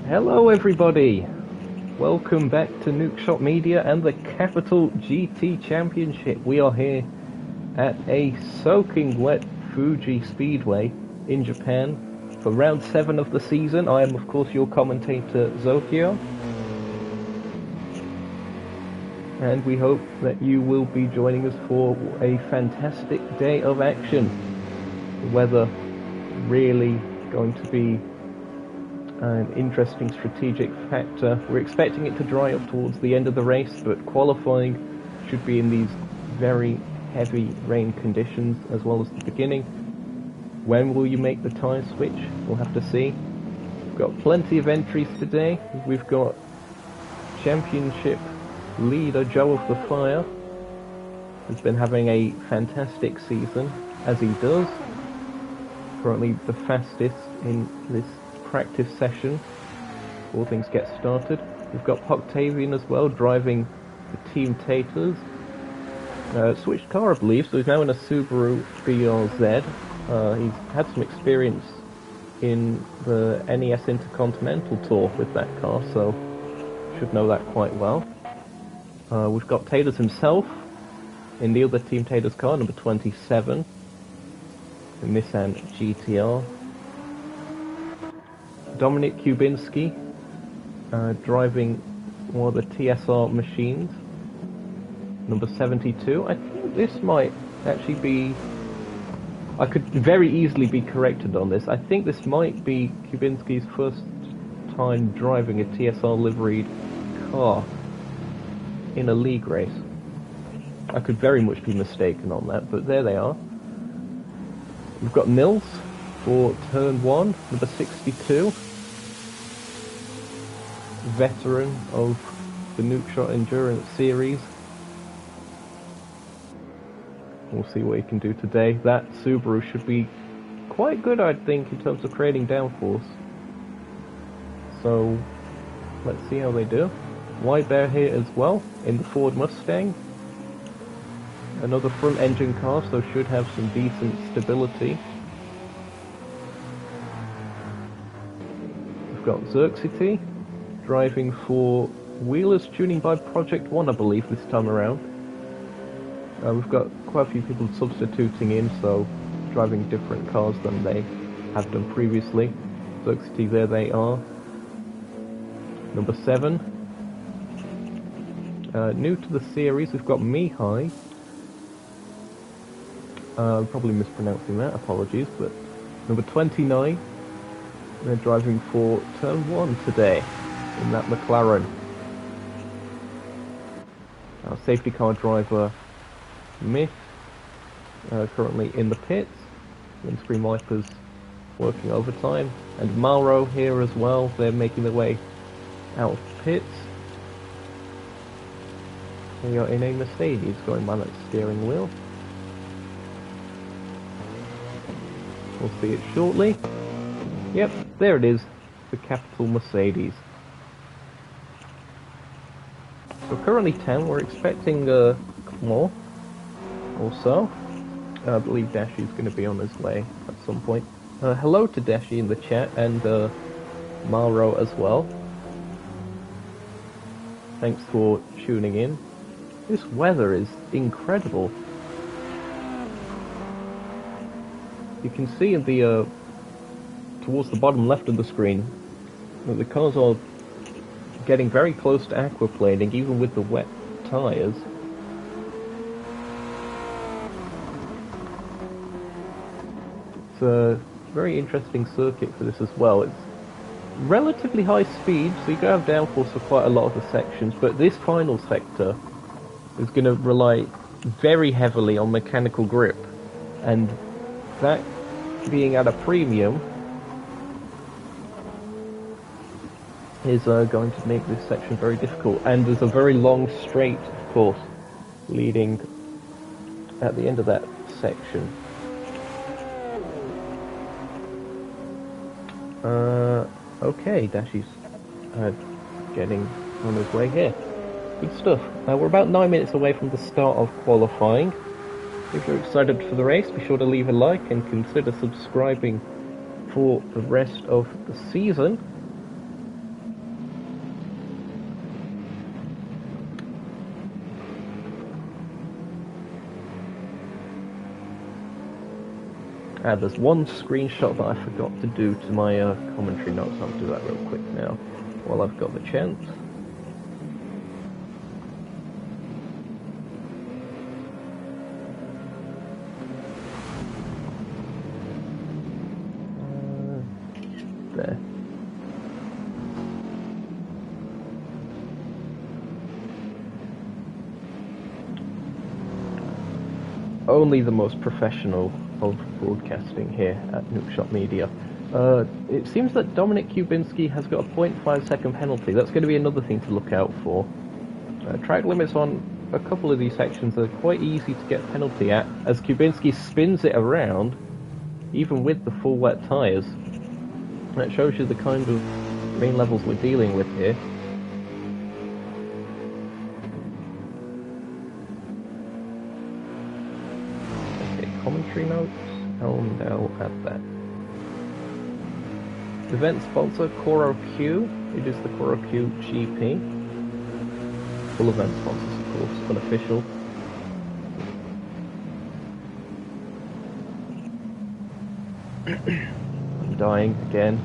Hello everybody! Welcome back to Nukeshot Media and the Capital GT Championship. We are here at a soaking wet Fuji Speedway in Japan for round 7 of the season. I am of course your commentator Zokyo. And we hope that you will be joining us for a fantastic day of action. The weather really going to be an interesting strategic factor. We're expecting it to dry up towards the end of the race, but qualifying should be in these very heavy rain conditions as well as the beginning. When will you make the tyre switch? We'll have to see. We've got plenty of entries today. We've got championship leader Joe of the Fire, who's been having a fantastic season, as he does. Currently the fastest in this practice session before things get started. We've got Octavian as well, driving the Team Taters. Switched car, I believe, so he's now in a Subaru BRZ. He's had some experience in the NES Intercontinental Tour with that car, so should know that quite well. We've got Taters himself in the other Team Taters car, number 27, the Nissan GTR. Dominic Kubinski, driving one of the TSR machines, number 72. I think this might actually be... I could very easily be corrected on this. I think this might be Kubinski's first time driving a TSR liveried car in a league race. I could very much be mistaken on that, but there they are. We've got Nils for turn 1, number 62. Veteran of the Nukeshot Endurance Series. We'll see what he can do today. That Subaru should be quite good, I think, in terms of creating downforce. So, let's see how they do. White Bear here as well, in the Ford Mustang. Another front engine car, so should have some decent stability. We've got Xerxity, driving for Wheelers Tuning by Project One, I believe, this time around. We've got quite a few people substituting in, so driving different cars than they have done previously. Xerxity, there they are. Number 7. New to the series, we've got Mihai. Probably mispronouncing that, apologies, but number 29. They're driving for turn 1 today in that McLaren. Our safety car driver Myth, currently in the pits. Windscreen wipers working overtime. And Mauro here as well, they're making their way out of the pits. They are in a Mercedes going by that steering wheel. We'll see it shortly. Yep, there it is, the capital Mercedes. So currently 10, we're expecting a couple more or so. I believe Dashi's going to be on his way at some point. Hello to Dashi in the chat, and Mauro as well. Thanks for tuning in. This weather is incredible. You can see in the towards the bottom left of the screen that the cars are getting very close to aquaplaning, even with the wet tyres. It's a very interesting circuit for this as well. It's relatively high speed, so you can have downforce for quite a lot of the sections, but this final sector is going to rely very heavily on mechanical grip, and that being at a premium is going to make this section very difficult. And there's a very long straight, of course, leading at the end of that section. Okay, Dashi's getting on his way here. Good stuff. We're about 9 minutes away from the start of qualifying. If you're excited for the race, be sure to leave a like and consider subscribing for the rest of the season. There's one screenshot that I forgot to do to my commentary notes. I'll do that real quick now, while I've got the chance. There. Only the most professional of broadcasting here at Nookshot Media. It seems that Dominic Kubinski has got a 0.5 second penalty. That's going to be another thing to look out for. Track limits on a couple of these sections are quite easy to get a penalty at, as Kubinski spins it around, even with the full wet tyres. That shows you the kind of rain levels we're dealing with here. Okay, commentary notes. And I'll add that. Event sponsor, Coro Q. It is the Coro Q GP. Full event sponsors, of course, unofficial. I'm dying again.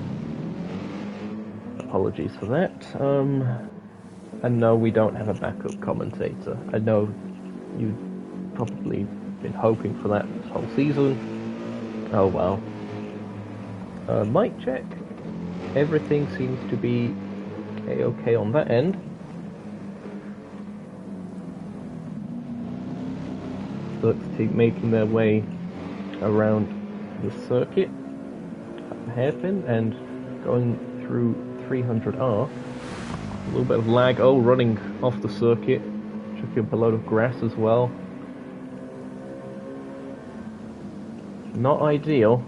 Apologies for that. And no, we don't have a backup commentator. I know you've probably been hoping for that this whole season. Oh well. Mic check. Everything seems to be a-okay on that end. So let's keep making their way around the circuit, at the hairpin, and going through 300R. A little bit of lag. Oh, running off the circuit. Chucking up a load of grass as well. Not ideal,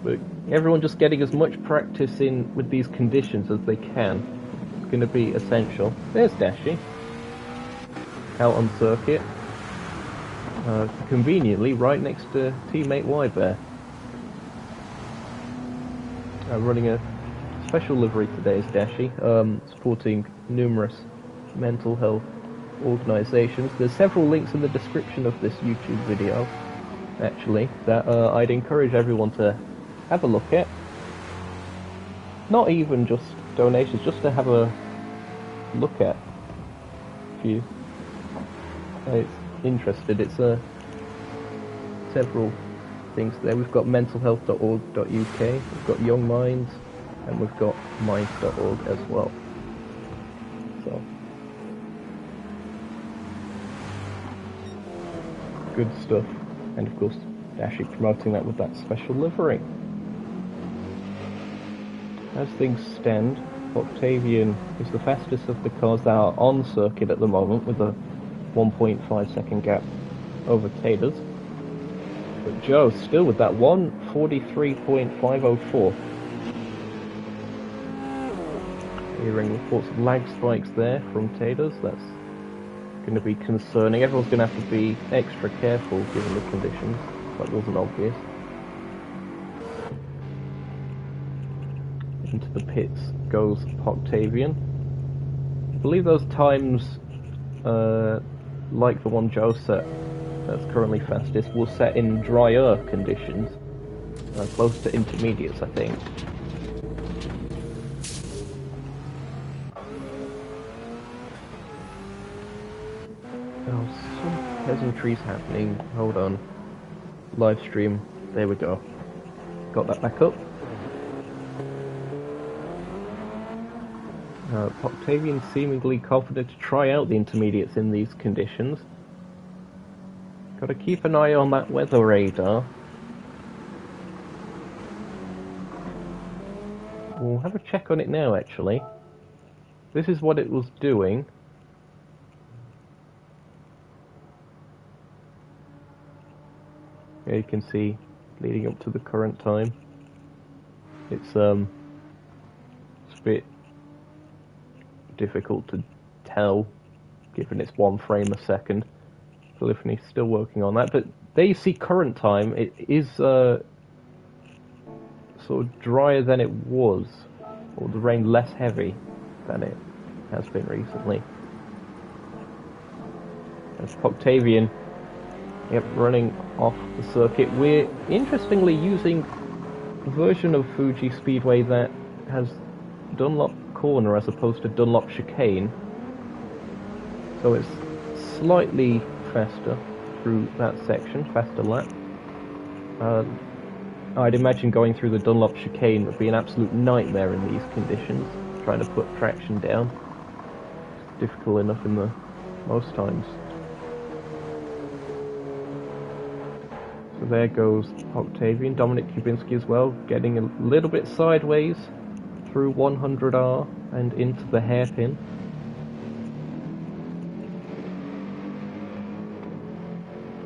but everyone just getting as much practice in with these conditions as they can. It's going to be essential. There's Dashi, out on circuit. Conveniently right next to teammate Wide there. Running a special livery today is Dashi, supporting numerous mental health organisations. There's several links in the description of this YouTube video, actually, that I'd encourage everyone to have a look at. Not even just donations, just to have a look at. If you interested, it's several things there. We've got mentalhealth.org.uk, we've got Young Minds, and we've got minds.org as well. So good stuff, and of course Dashi promoting that with that special livery. As things stand, Octavian is the fastest of the cars that are on circuit at the moment, with a 1.5 second gap over Taters. But Joe still with that 1:43.504. Hearing reports of lag spikes there from Taters. That's going to be concerning. Everyone's going to have to be extra careful given the conditions. That wasn't obvious. Into the pits goes Octavian. I believe those times, like the one Joe set, that's currently fastest, will set in drier conditions, close to intermediates, I think. Oh, some peasantry's happening. Hold on. Live stream. There we go. Got that back up. Octavian seemingly confident to try out the intermediates in these conditions. Got to keep an eye on that weather radar. We'll have a check on it now, actually. This is what it was doing. Here you can see, leading up to the current time. It's a bit difficult to tell, given it's 1 frame a second. Polyphony's still working on that, but there you see current time. It is sort of drier than it was, or the rain less heavy than it has been recently. As Octavian, yep, running off the circuit. We're interestingly using a version of Fuji Speedway that has Dunlop corner as opposed to Dunlop chicane, so it's slightly faster through that section, faster lap. I'd imagine going through the Dunlop chicane would be an absolute nightmare in these conditions, trying to put traction down. It's difficult enough in the most times. So there goes Octavian, Dominic Kubinski as well, getting a little bit sideways through 100R and into the hairpin.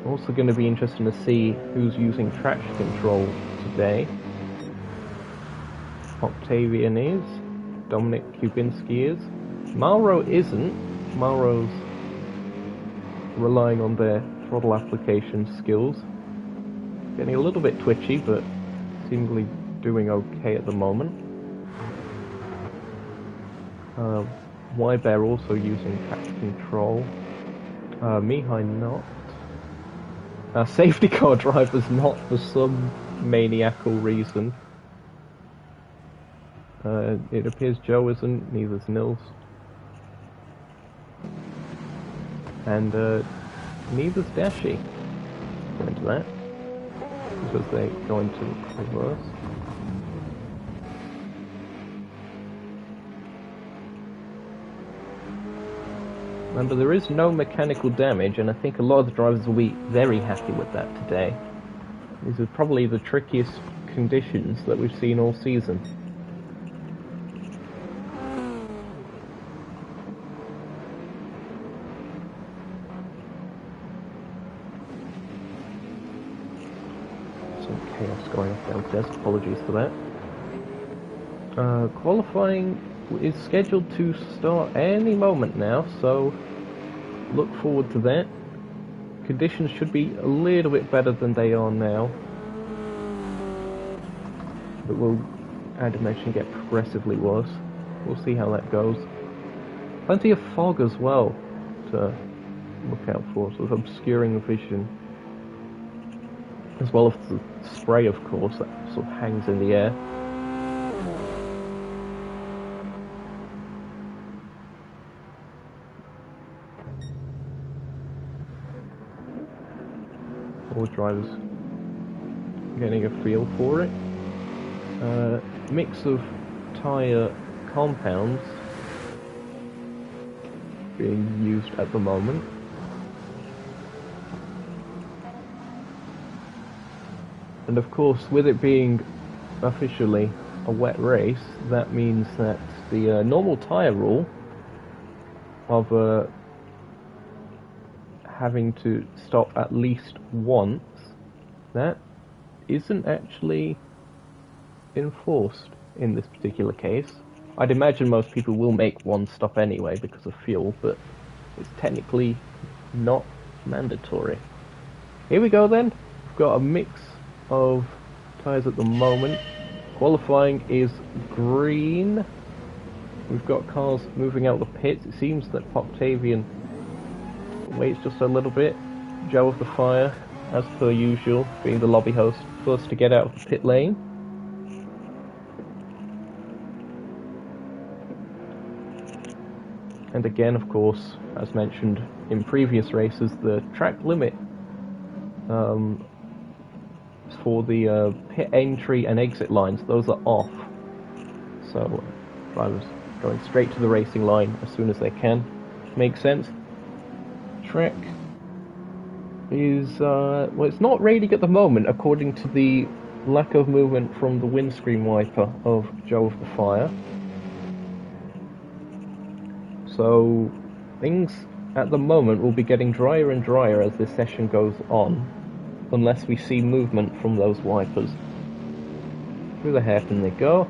Also going to be interesting to see who's using traction control today. Octavian is, Dominic Kubinski is, Mauro isn't. Mauro's relying on their throttle application skills. Getting a little bit twitchy, but seemingly doing okay at the moment. Wybear also using traction control. Mihai not. Safety car drivers not for some maniacal reason. It appears Joe isn't, neither's Nils. And neither's Dashi. Go into that. Because they go into reverse. Remember, there is no mechanical damage, and I think a lot of the drivers will be very happy with that today. These are probably the trickiest conditions that we've seen all season. Some chaos going off downstairs, apologies for that. Qualifying is scheduled to start any moment now, so look forward to that. Conditions should be a little bit better than they are now, but will, I'd imagine, get progressively worse. We'll see how that goes. Plenty of fog as well to look out for, sort of obscuring vision, as well as the spray, of course, that sort of hangs in the air. All drivers getting a feel for it. Mix of tyre compounds being used at the moment. And of course, with it being officially a wet race, that means that the normal tyre rule of having to stop at least once, that isn't actually enforced in this particular case. I'd imagine most people will make one stop anyway because of fuel, but it's technically not mandatory. Here we go then. We've got a mix of tyres at the moment. Qualifying is green. We've got cars moving out of the pits. It seems that Octavian waits just a little bit. Joe of the Fire, as per usual, being the lobby host, first to get out of the pit lane. And again, of course, as mentioned in previous races, the track limit for the pit entry and exit lines, those are off. So drivers going straight to the racing line as soon as they can. Makes sense. Track is, well, it's not raining at the moment, according to the lack of movement from the windscreen wiper of Joe of the Fire. So things at the moment will be getting drier and drier as this session goes on, unless we see movement from those wipers. Through the hairpin they go.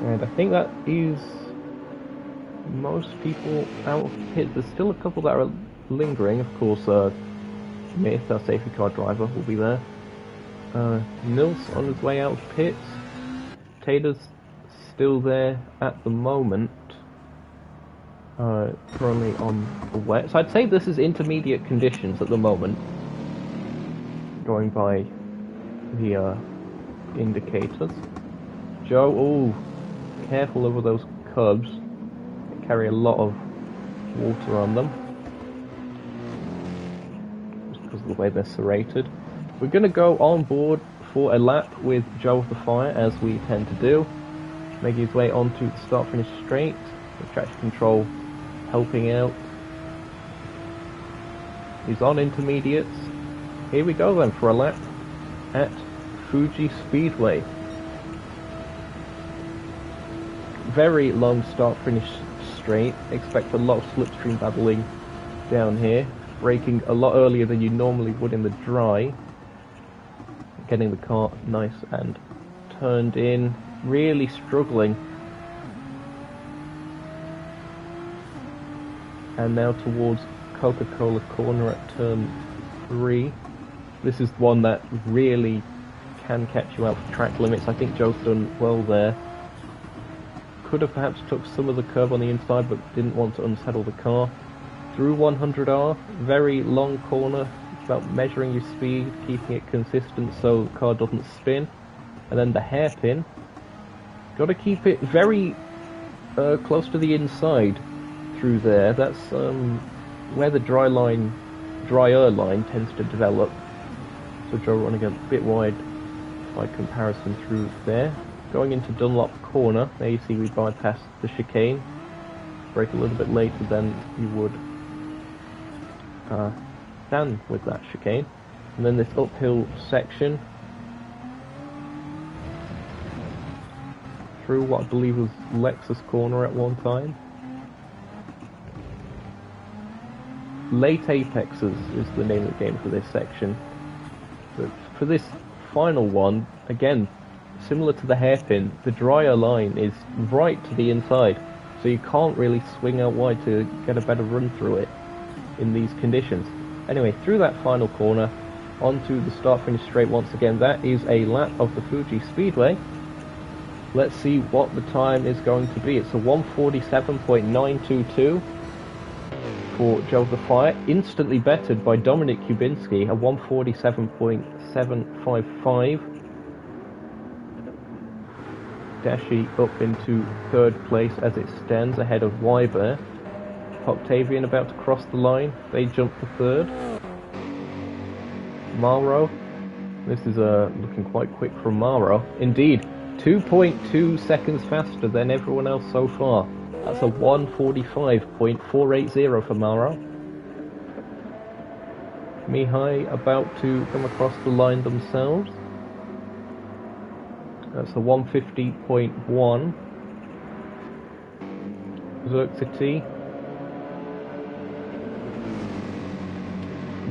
And I think that is most people out of pit. There's still a couple that are lingering. Of course, Smith, our safety car driver, will be there. Nils on his way out of pit. Taylor's still there at the moment. Currently on the wet. So I'd say this is intermediate conditions at the moment. going by the indicators. Joe, oh, careful over those curbs. They carry a lot of water on them, just because of the way they're serrated. We're going to go on board for a lap with Joe of the Fire, as we tend to do, making his way onto the start-finish straight, with traction control helping out. He's on intermediates. Here we go then for a lap at Fuji Speedway. Very long start-finish straight. Expect a lot of slipstream battling down here. Braking a lot earlier than you normally would in the dry. Getting the car nice and turned in. Really struggling. And now towards Coca-Cola corner at turn 3. This is one that really can catch you out for track limits. I think Joe's done well there. Could have perhaps took some of the curve on the inside, but didn't want to unsettle the car. Through 100R, very long corner. It's about measuring your speed, keeping it consistent so the car doesn't spin. And then the hairpin. Got to keep it very close to the inside through there. That's where the drier line tends to develop. So Joe running a bit wide by comparison through there. Going into Dunlop corner, there you see we bypass the chicane. Brake a little bit later than you would stand with that chicane. And then this uphill section through what I believe was Lexus corner at one time. Late Apexes is the name of the game for this section. But for this final one, again, similar to the hairpin, the drier line is right to the inside, so you can't really swing out wide to get a better run through it in these conditions. Anyway, through that final corner, onto the start-finish straight once again. That is a lap of the Fuji Speedway. Let's see what the time is going to be. It's a 1:47.922 for Joe of the Fire, instantly bettered by Dominic Kubinski, a 1:47.755. Dashi up into third place as it stands ahead of Wyber. Octavian about to cross the line. They jump to third. Mauro. This is looking quite quick from Mauro. Indeed, 2.2 seconds faster than everyone else so far. That's a 1:45.480 for Mauro. Mihai about to come across the line themselves. That's a 1:50.1. Xerxity.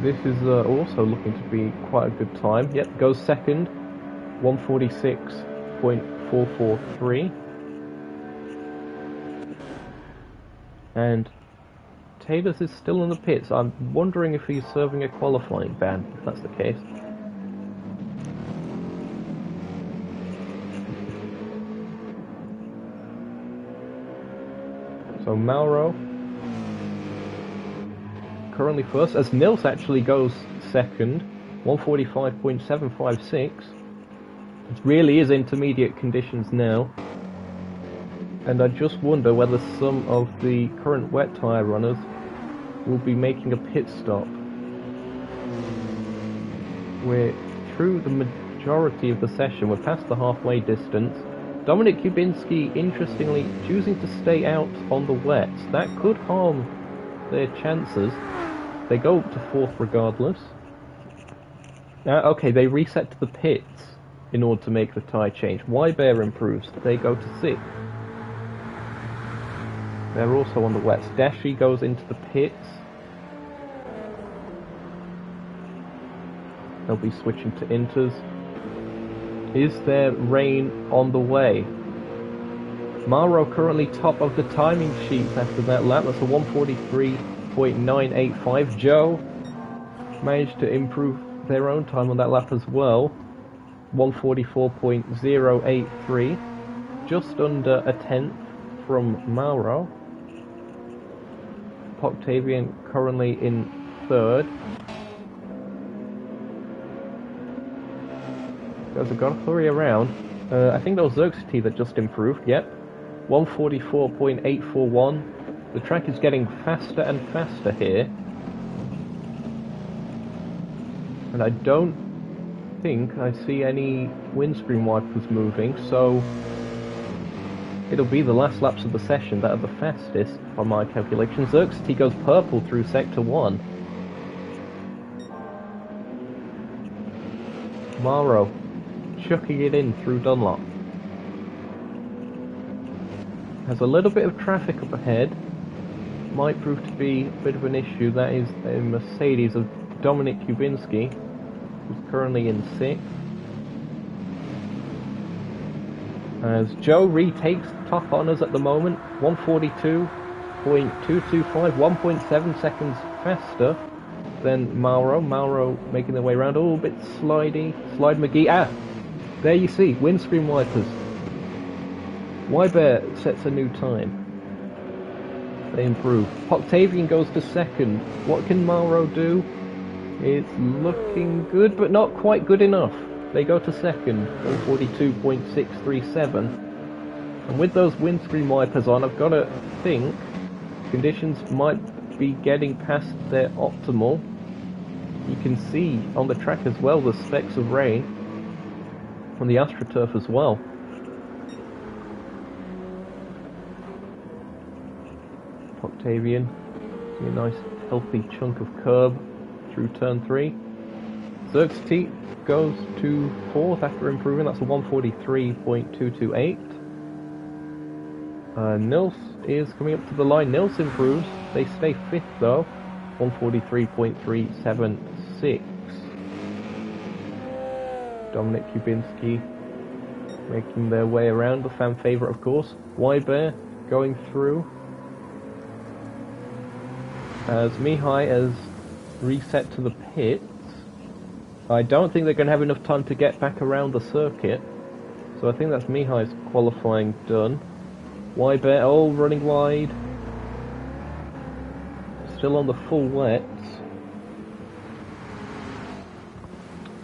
This is also looking to be quite a good time. Yep, goes second. 1:46.443. And Taylor's is still in the pits. I'm wondering if he's serving a qualifying ban, if that's the case. So Mauro currently first, as Nils actually goes second, 1:45.756. It really is intermediate conditions now. And I just wonder whether some of the current wet tyre runners will be making a pit stop. We're through the majority of the session, we're past the halfway distance. Dominic Kubinski, interestingly, choosing to stay out on the wets. That could harm their chances. They go up to fourth regardless. Okay, they reset to the pits in order to make the tyre change. Wybear improves. They go to sixth. They're also on the wets. Dashi goes into the pits. They'll be switching to inters. Is there rain on the way? Mauro currently top of the timing sheets after that lap. That's a 1:43.985. Joe managed to improve their own time on that lap as well. 1:44.083. Just under a tenth from Mauro. Octavian currently in third. Guys, I've got to hurry around. I think that was Xerxes that just improved, yep. 144.841. The track is getting faster and faster here. And I don't think I see any windscreen wipers moving, so it'll be the last laps of the session that are the fastest, by my calculations. Xerxes goes purple through Sector 1. Morrow chucking it in through Dunlop. Has a little bit of traffic up ahead. Might prove to be a bit of an issue. That is a Mercedes of Dominic Kubinski, who's currently in 6th. As Joe retakes top honours at the moment, 142.225, 1.7 seconds faster than Mauro. Mauro making their way around, a little bit slidey. Slide McGee. Ah! There you see, windscreen wipers. Wybear sets a new time. They improve. Octavian goes to 2nd. What can Mauro do? It's looking good, but not quite good enough. They go to 2nd, 142.637. And with those windscreen wipers on, I've got to think conditions might be getting past their optimal. You can see on the track as well the specks of rain on the AstroTurf as well. Octavian, see a nice healthy chunk of curb through turn 3. Xerxes goes to 4th after improving, that's a 143.228. Nils is coming up to the line. Nils improves, they stay 5th though, 143.376. Dominic Kubinski making their way around, the fan favourite of course. Wybear going through. As Mihai has reset to the pits. I don't think they're going to have enough time to get back around the circuit. So I think that's Mihai's qualifying done. Wybear all running wide. Still on the full wets.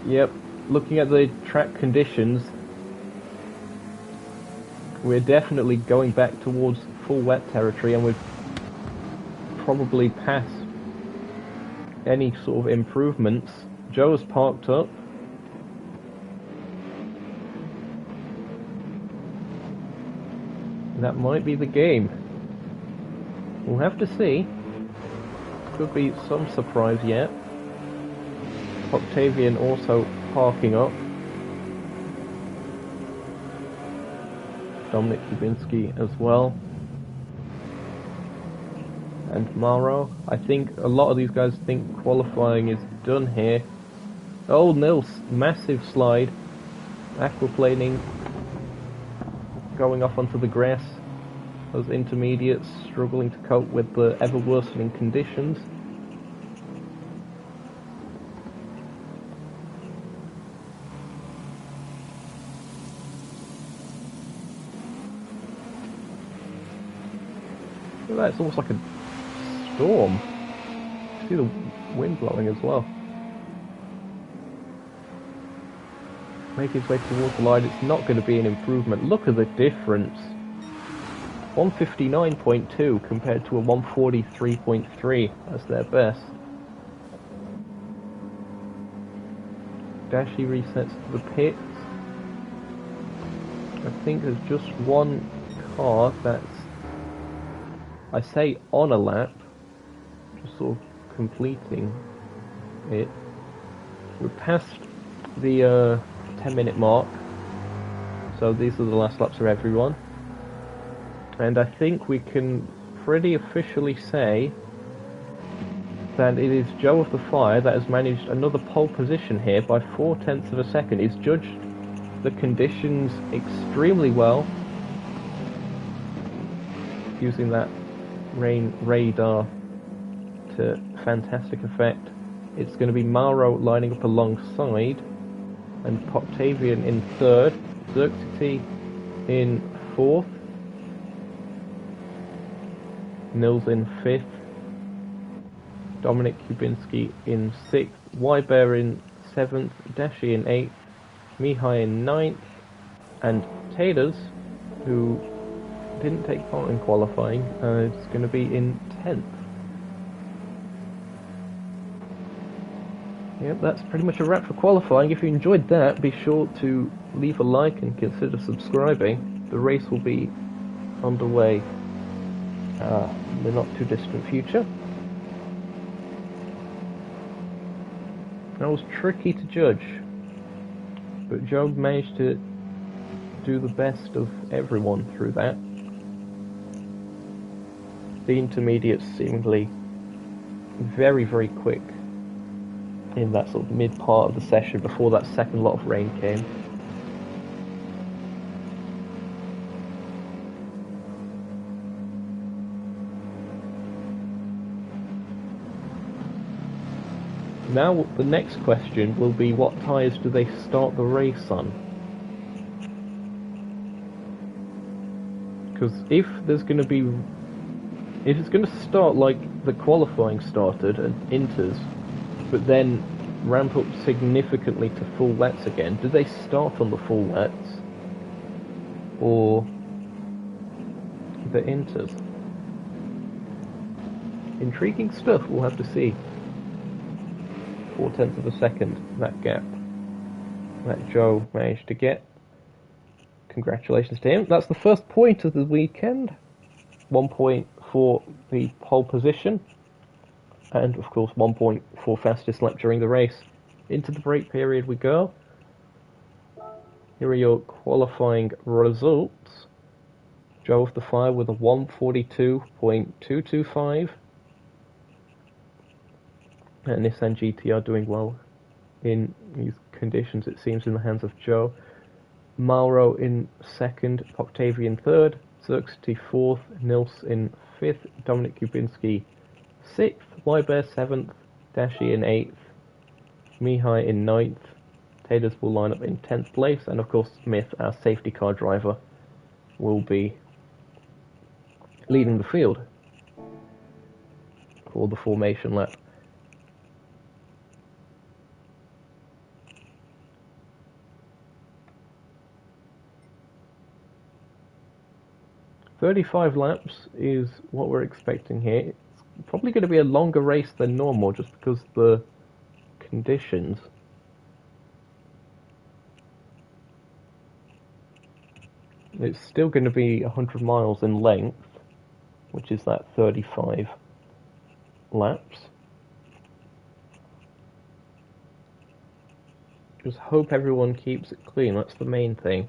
Yep, looking at the track conditions, we're definitely going back towards full wet territory, and we've probably past any sort of improvements. Joe's parked up. That might be the game. We'll have to see. Could be some surprise yet. Octavian also parking up. Dominic Kubinski as well. And Mauro. I think a lot of these guys think qualifying is done here. Oh, Nils, massive slide. Aquaplaning. Going off onto the grass. Those intermediates struggling to cope with the ever worsening conditions. Look at that, it's almost like a storm. See the wind blowing as well. Making its way towards the line, it's not going to be an improvement. Look at the difference. 159.2 compared to a 143.3 as their best. Dashi resets to the pits. I think there's just one car that's, I say on a lap, just sort of completing it. We're past the 10-minute mark, so these are the last laps of everyone. And I think we can pretty officially say that it is Joe of the Fire that has managed another pole position here by 0.4 of a second. He's judged the conditions extremely well, using that rain radar to fantastic effect. It's going to be Mauro lining up alongside, and Octavian in 3rd, Xerxes in 4th, Nils in 5th, Dominic Kubinski in 6th, Wybear in 7th, Dashi in 8th, Mihai in 9th, and Taters, who didn't take part in qualifying, is going to be in 10th. Yep, that's pretty much a wrap for qualifying. If you enjoyed that, be sure to leave a like and consider subscribing. The race will be underway in the not too distant future. That was tricky to judge, but Joe managed to do the best of everyone through that. The intermediates seemingly very, very quick in that sort of mid part of the session before that second lot of rain came. Now the next question will be, what tyres do they start the race on? Because if it's going to start like the qualifying started and inters, but then ramp up significantly to full wets again, do they start on the full wets or the inters? Intriguing stuff, we'll have to see. 0.4 of a second, that gap that Joe managed to get. Congratulations to him. That's the first point of the weekend. 1 point for the pole position. And of course 1 point for fastest lap during the race. Into the break period we go. Here are your qualifying results. Joe of the Fire with a 1:42.225. And Nissan GTR doing well in these conditions, it seems, in the hands of Joe. Mauro in second, Octavian third, Zerxty fourth, Nils in fifth, Dominic Kubinski sixth, Wybear seventh, Dashi in eighth, Mihai in ninth. Taters will line up in 10th place, and of course Smith, our safety car driver, will be leading the field for the formation lap. "35 laps is what we're expecting here. It's probably going to be a longer race than normal just because of the conditions. It's still going to be 100 miles in length, which is that 35 laps. Just hope everyone keeps it clean, that's the main thing.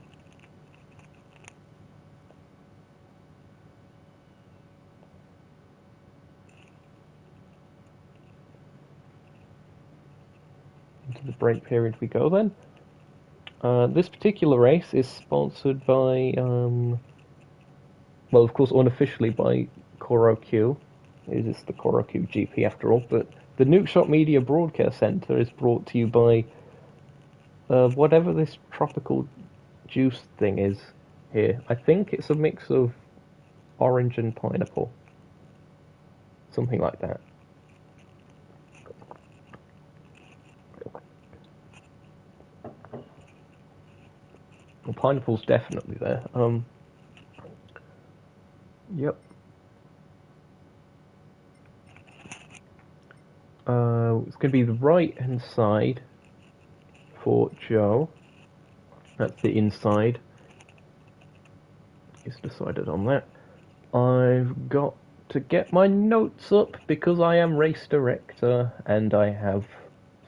Into the break period we go then. This particular race is sponsored by, well, of course, unofficially by CoroQ. It is the CoroQ GP after all, but the Nukeshot Media Broadcast Centre is brought to you by whatever this tropical juice thing is here. I think it's a mix of orange and pineapple. Something like that. Well, pineapple's definitely there. Yep. It's going to be the right-hand side for Joe. That's the inside. He's decided on that. I've got to get my notes up because I am race director and I have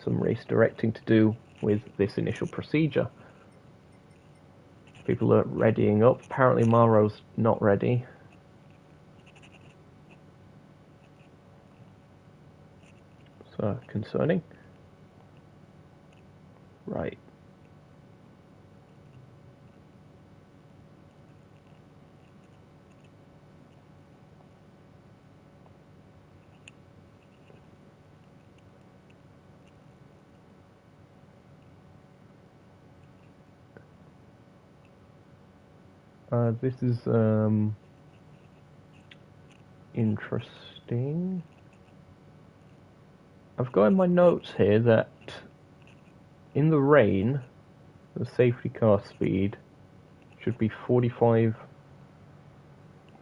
some race directing to do with this initial procedure. People are readying up. Apparently Mauro's not ready. So, concerning. Right. This is interesting. I've got in my notes here that in the rain, The safety car speed should be 45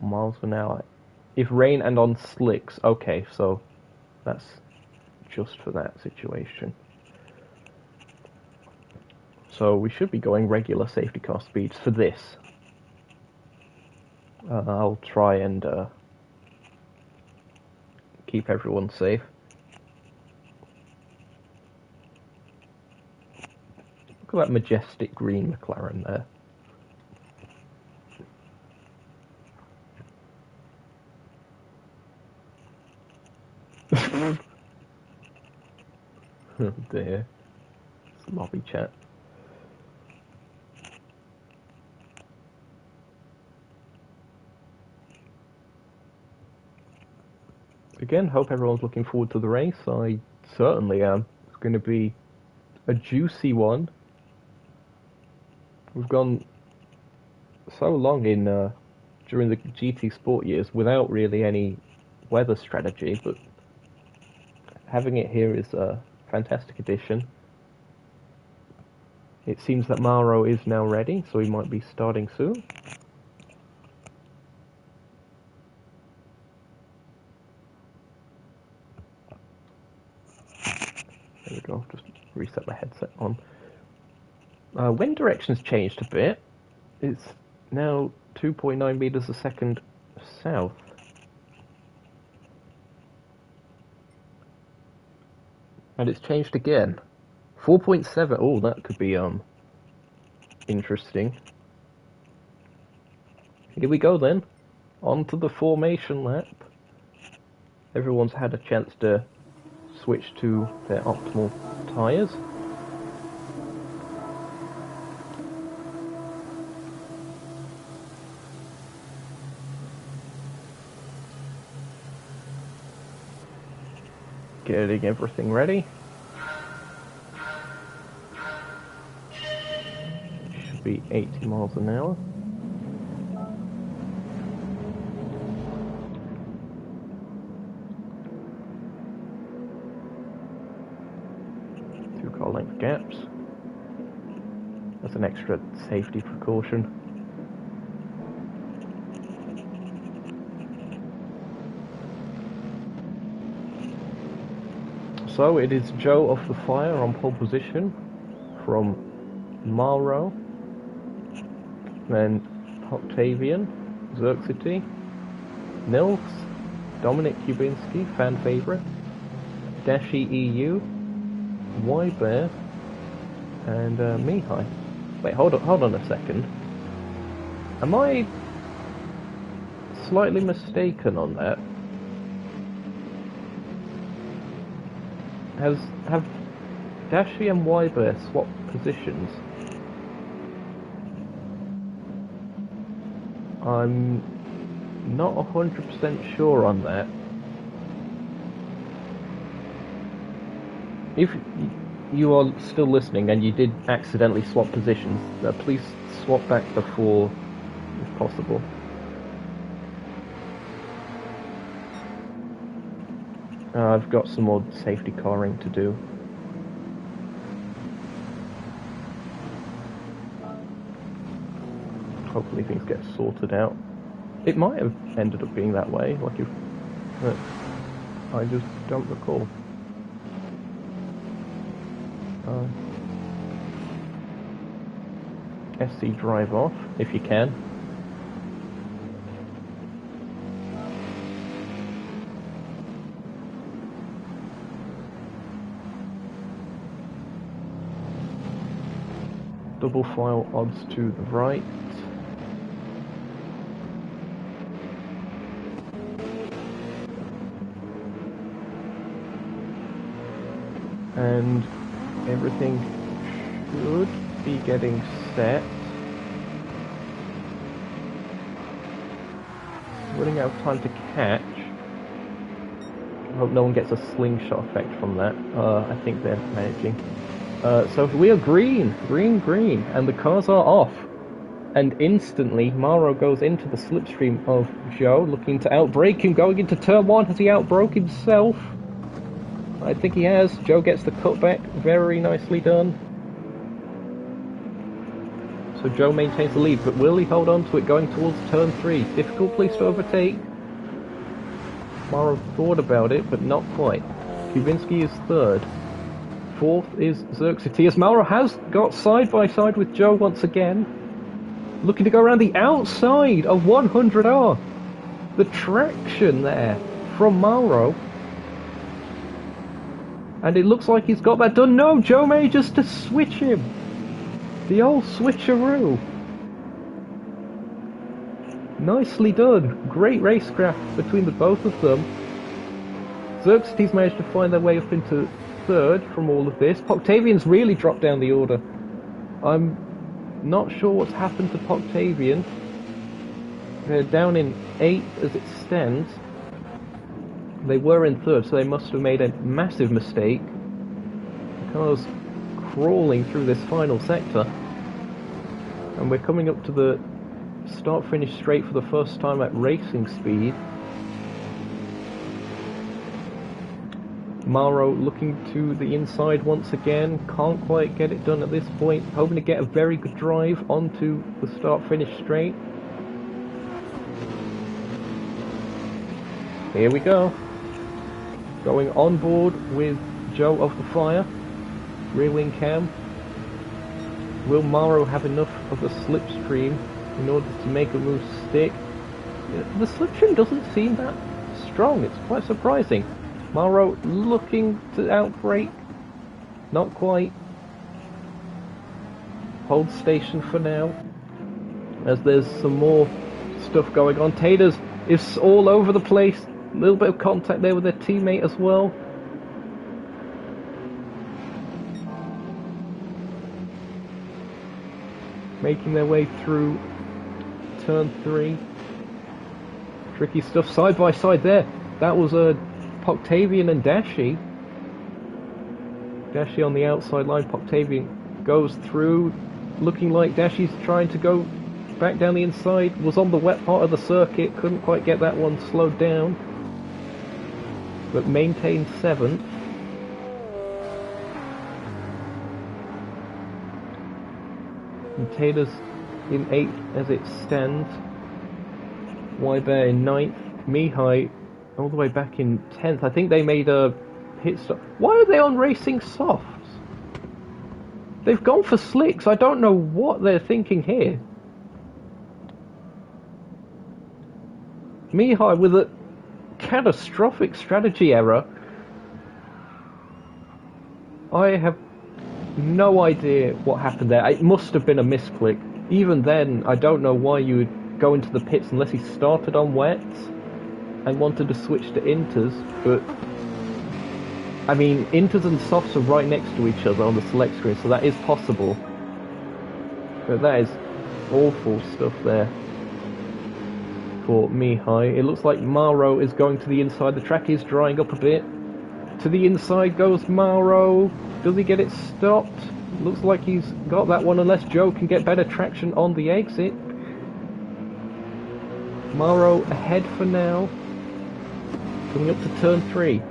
miles an hour. If rain and on slicks, okay, so that's just for that situation. So we should be going regular safety car speeds for this. I'll try and keep everyone safe. Look at that majestic green McLaren there. Oh dear. It's lobby chat. Again, hope everyone's looking forward to the race. I certainly am. It's going to be a juicy one. We've gone so long in during the GT Sport years without really any weather strategy, but having it here is a fantastic addition. It seems that Mauro is now ready, so he might be starting soon. There we go, just reset my headset on. Wind direction's changed a bit. It's now 2.9 meters a second south. And it's changed again. 4.7. Oh, that could be interesting. Here we go then. On to the formation lap. Everyone's had a chance to switch to their optimal tyres. Getting everything ready. Should be 80 miles an hour. Two car length gaps. That's an extra safety precaution. So it is Joe off the fire on pole position from Mauro, then Octavian, Xerxity, Nils, Dominic Kubinski, fan favourite, Dashi EU, Ybear, and Mihai. Wait, hold on a second. Am I slightly mistaken on that? Have Dashi and Ybear swapped positions? I'm not 100% sure on that. If you are still listening and you did accidentally swap positions, please swap back before, if possible. I've got some more safety carring to do. Hopefully things get sorted out. It might have ended up being that way, like if... but I just don't recall. SC drive off, if you can. Double file odds to the right. And everything should be getting set. Running out of time to catch. I hope no one gets a slingshot effect from that. I think they're managing. So we are green, and the cars are off. And instantly, Mauro goes into the slipstream of Joe, looking to outbrake him, going into turn 1. Has he outbroke himself? I think he has. Joe gets the cutback, very nicely done. So Joe maintains the lead, but will he hold on to it going towards turn 3? Difficult place to overtake. Mauro thought about it, but not quite. Kubinski is third. Fourth is Xerxes. Mauro has got side by side with Joe once again. Looking to go around the outside of 100R. The traction there from Mauro. And it looks like he's got that done. No, Joe manages to switch him. The old switcheroo. Nicely done. Great racecraft between the both of them. Xerxes managed to find their way up into third from all of this. Octavian's really dropped down the order. I'm not sure what's happened to Octavian. They're down in 8th as it stands. They were in third, so they must have made a massive mistake. The car's crawling through this final sector. And we're coming up to the start-finish straight for the first time at racing speed. Mauro looking to the inside once again, can't quite get it done at this point, hoping to get a very good drive onto the start-finish straight. Here we go. Going on board with Joe of the Fire, rear wing cam. Will Mauro have enough of the slipstream in order to make a move stick? The slipstream doesn't seem that strong, it's quite surprising. Mauro looking to outbrake, not quite. Hold station for now, as there's some more stuff going on. Taters is all over the place, a little bit of contact there with their teammate as well. Making their way through turn 3. Tricky stuff side by side there. That was a Octavian and Dashi. Dashi on the outside line, Octavian goes through, looking like Dashi's trying to go back down the inside, was on the wet part of the circuit, couldn't quite get that one slowed down, but maintained 7th. And Taylor's in 8th as it stands. Wybear in 9th. Mihai all the way back in 10th. I think they made a pit stop. Why are they on racing softs? They've gone for slicks. I don't know what they're thinking here. Mihai with a catastrophic strategy error. I have no idea what happened there. It must have been a misclick. Even then, I don't know why you would go into the pits unless he started on wets and wanted to switch to inters, but I mean, inters and softs are right next to each other on the select screen, so that is possible. But that is awful stuff there for Mihai. It looks like Mauro is going to the inside. The track is drying up a bit. To the inside goes Mauro. Does he get it stopped? Looks like he's got that one, unless Joe can get better traction on the exit. Mauro ahead for now. Coming up to turn 3.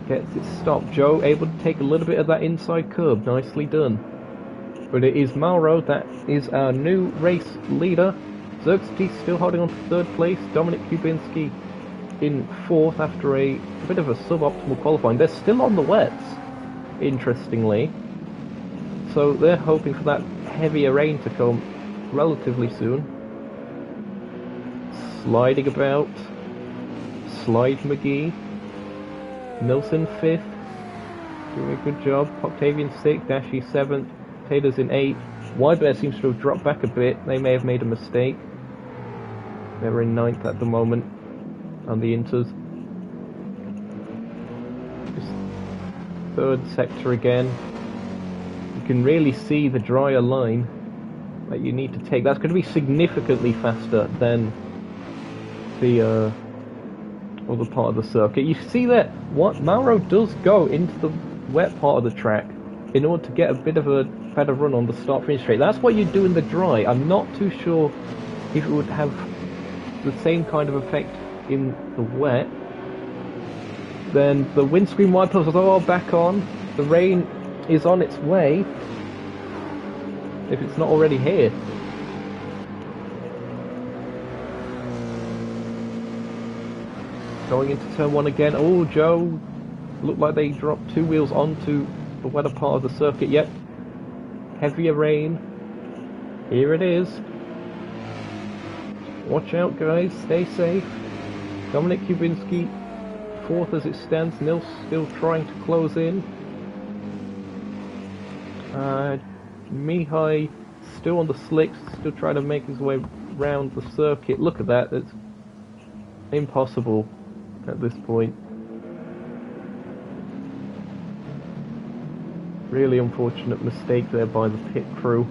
Gets it stopped. Joe able to take a little bit of that inside curb. Nicely done. But it is Mauro that is our new race leader. Xerxes still holding on to 3rd place. Dominic Kubinski in 4th after a bit of a suboptimal qualifying. They're still on the wets, interestingly. So they're hoping for that heavier rain to come relatively soon. Sliding about. Slide McGee. Nilsson 5th. Doing a good job. Octavian 6th. Dashi 7th. Taylor's in 8th. Wybear seems to have dropped back a bit. They may have made a mistake. They're in 9th at the moment on the inters. Just 3rd sector again. You can really see the drier line that you need to take. That's going to be significantly faster than the other part of the circuit. You see that what Mauro does go into the wet part of the track in order to get a bit of a better run on the start-finish straight. That's what you do in the dry. I'm not too sure if it would have the same kind of effect in the wet. Then the windscreen wipers are all back on. The rain is on its way. if it's not already here. Going into turn one again. Oh, Joe, looked like they dropped two wheels onto the wetter part of the circuit. Yep, heavier rain. Here it is. Watch out, guys. Stay safe. Dominic Kubinski, fourth as it stands. Nils still trying to close in. Mihai still on the slicks, still trying to make his way round the circuit. Look at that. It's impossible at this point. Really unfortunate mistake there by the pit crew.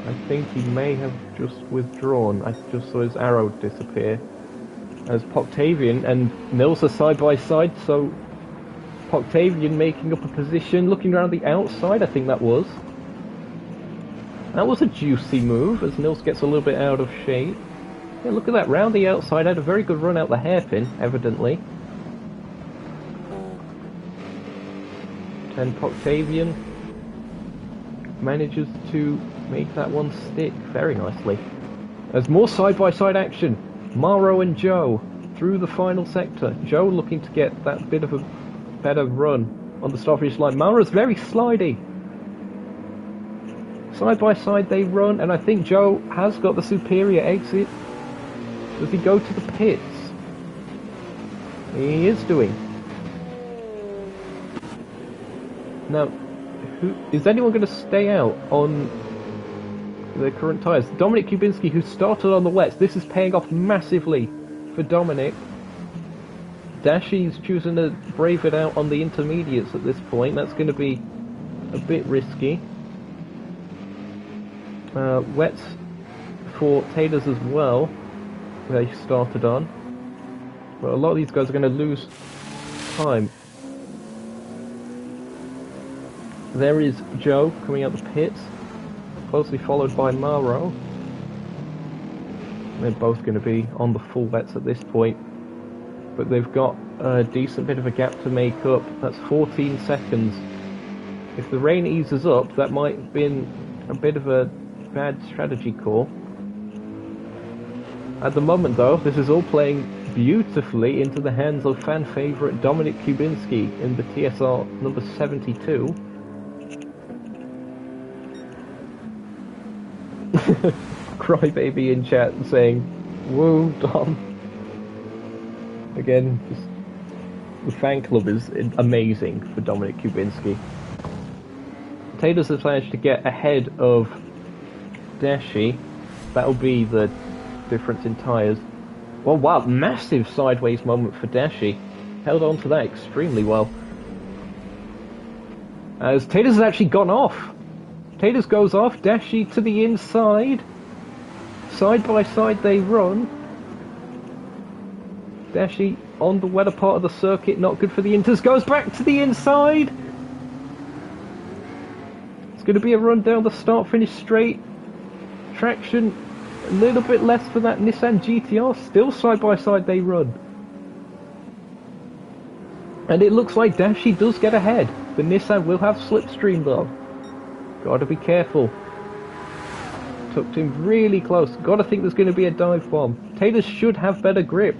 I think he may have just withdrawn. I just saw his arrow disappear. As Poctavian and Nils are side by side, so Poctavian making up a position, looking around the outside, I think that was. That was a juicy move, as Nils gets a little bit out of shape. Yeah, look at that, round the outside, had a very good run out the hairpin, evidently. And Poctavian manages to make that one stick very nicely. There's more side-by-side action. Mauro and Joe through the final sector. Joe looking to get that bit of a better run on the start-finish line. Mauro's very slidey. Side-by-side they run, and I think Joe has got the superior exit. Does he go to the pits? He is doing. Now, is anyone going to stay out on the current tyres? Dominic Kubinski, who started on the wets. This is paying off massively for Dominic. Dashi's choosing to brave it out on the intermediates at this point. That's going to be a bit risky. Wets for Taters as well, they started on. But a lot of these guys are going to lose time. There is Joe coming out the pits, closely followed by Mauro. They're both going to be on the full wets at this point, but they've got a decent bit of a gap to make up. That's 14 seconds. If the rain eases up, that might have been a bit of a bad strategy call. At the moment though, this is all playing beautifully into the hands of fan favourite Dominic Kubinski in the TSR number 72. Crybaby in chat saying, "Woo, Dom." Again, just, the fan club is amazing for Dominic Kubinski. Taters has managed to get ahead of Dashi. That'll be the difference in tyres. Well, wow, massive sideways moment for Dashi. Held on to that extremely well. As Taters has actually gone off. Taters goes off, Dashi to the inside. Side by side they run. Dashi on the wetter part of the circuit, not good for the Inters. Goes back to the inside. It's going to be a run down the start-finish straight. Traction a little bit less for that Nissan GTR. Still side by side they run. And it looks like Dashi does get ahead. The Nissan will have slipstream though. Gotta be careful. Tucked in really close. Gotta think there's going to be a dive bomb. Taters should have better grip.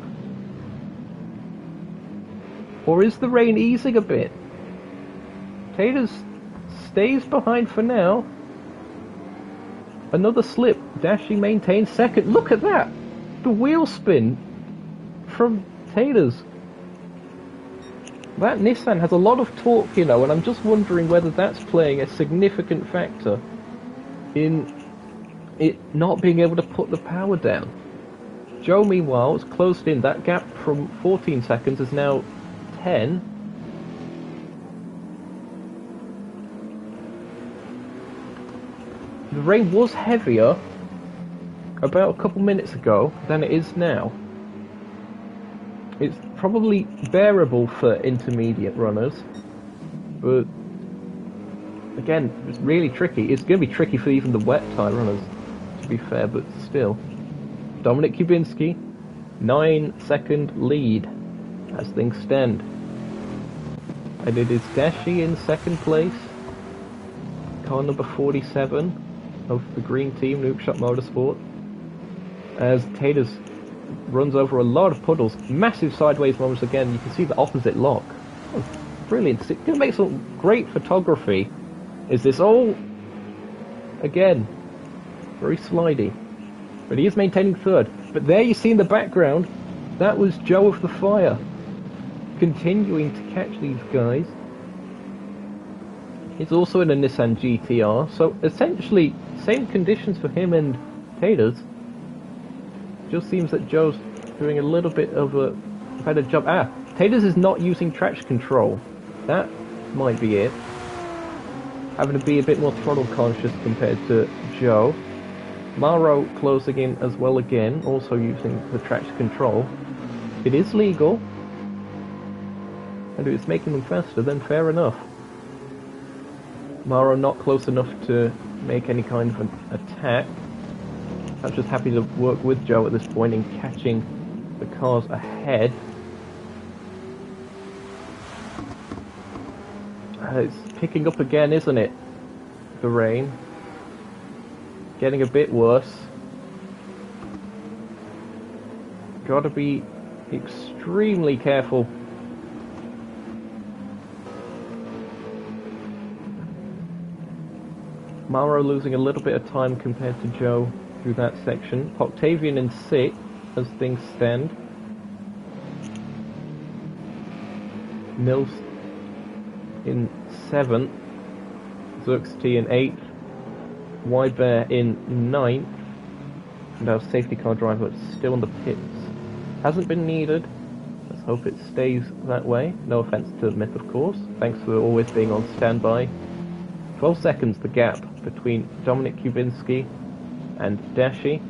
Or is the rain easing a bit? Taters stays behind for now. Another slip. Dashi maintains second. Look at that! The wheel spin from Taters. That Nissan has a lot of torque, you know, and I'm just wondering whether that's playing a significant factor in it not being able to put the power down. Joe, meanwhile, has closed in. That gap from 14 seconds is now 10. The rain was heavier about a couple minutes ago than it is now. It's probably bearable for intermediate runners, but again, it's really tricky. It's going to be tricky for even the wet tyre runners, to be fair, but still. Dominic Kubinski, 9-second lead as things stand. And it is Dashi in second place. Car number 47 of the green team, Nookshot Motorsport. As Taters runs over a lot of puddles. Massive sideways moments again. You can see the opposite lock. Oh, brilliant. It's going to make some great photography. Is this all... Again, very slidey. But he is maintaining third. But there you see in the background, that was Joe of the Fire. Continuing to catch these guys. He's also in a Nissan GTR, so essentially same conditions for him and Taters. Just seems that Joe's doing a little bit of a better job. Taters is not using traction control. That might be it. Having to be a bit more throttle conscious compared to Joe. Maro closing in as well again, also using the traction control. It is legal. And if it's making them faster, then fair enough. Maro not close enough to make any kind of an attack. I'm just happy to work with Joe at this point in catching the cars ahead. It's picking up again, isn't it? The rain. Getting a bit worse. Gotta be extremely careful. Maro losing a little bit of time compared to Joe through that section. Octavian in 6th as things stand. Mills in 7th. Xerxes in 8th. Wybear in 9th. And our safety car driver still in the pits. Hasn't been needed. Let's hope it stays that way. No offense to Myth, of course. Thanks for always being on standby. 12 seconds the gap between Dominic Kubinski and Dashi.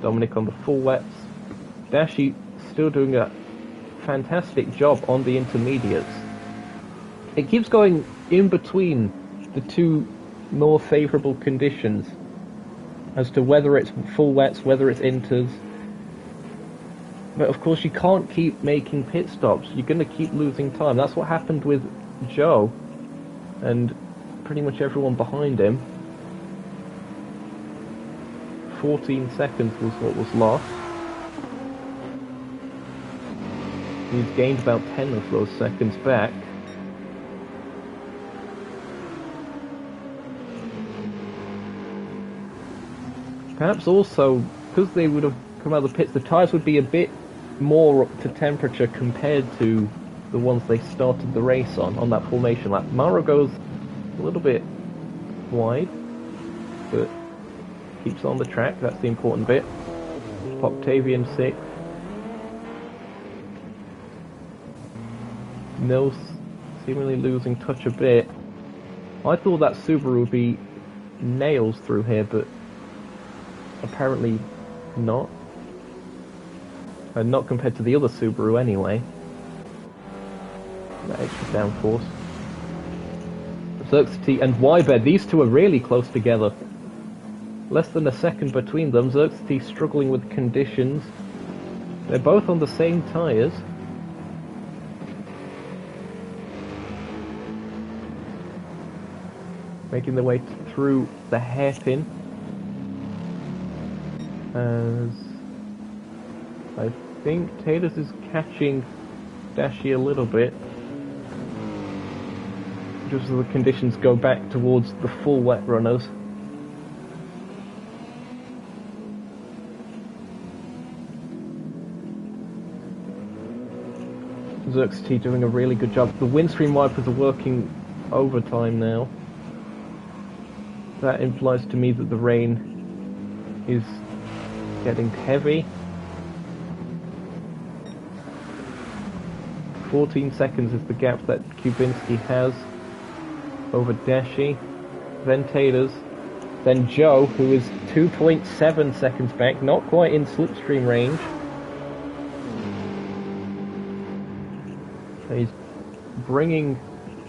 Dominic on the full wets. Dashi still doing a fantastic job on the intermediates. It keeps going in between the two more favourable conditions as to whether it's full wets, whether it's inters. But of course you can't keep making pit stops. You're going to keep losing time. That's what happened with Joe and pretty much everyone behind him. 14 seconds was what was lost. He's gained about 10 of those seconds back. Perhaps also, because they would have come out of the pits, the tyres would be a bit more up to temperature compared to the ones they started the race on that formation lap. Maro goes a little bit wide, but keeps on the track. That's the important bit. Octavian 6th. Mills seemingly losing touch a bit. I thought that Subaru would be nails through here, but apparently not. And not compared to the other Subaru anyway. That extra downforce. Xerxes and Wybear, these two are really close together. Less than a second between them. Xerxes struggling with conditions. They're both on the same tyres. Making their way through the hairpin. As I think Taters is catching Dashi a little bit. Just as the conditions go back towards the full wet runners. Xerxes doing a really good job. The windscreen wipers are working overtime now. That implies to me that the rain is getting heavy. 14 seconds is the gap that Kubinski has over Dashi, then Taters, then Joe, who is 2.7 seconds back, not quite in slipstream range. He's bringing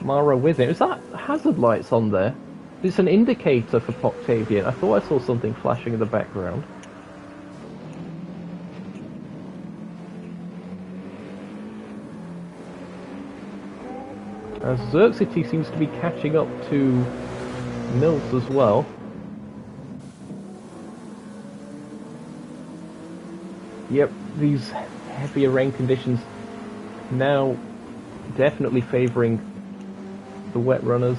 Mara with him. Is that hazard lights on there? It's an indicator for Octavian. I thought I saw something flashing in the background. As Xerxity seems to be catching up to Mills as well. Yep, these heavier rain conditions now definitely favouring the wet runners.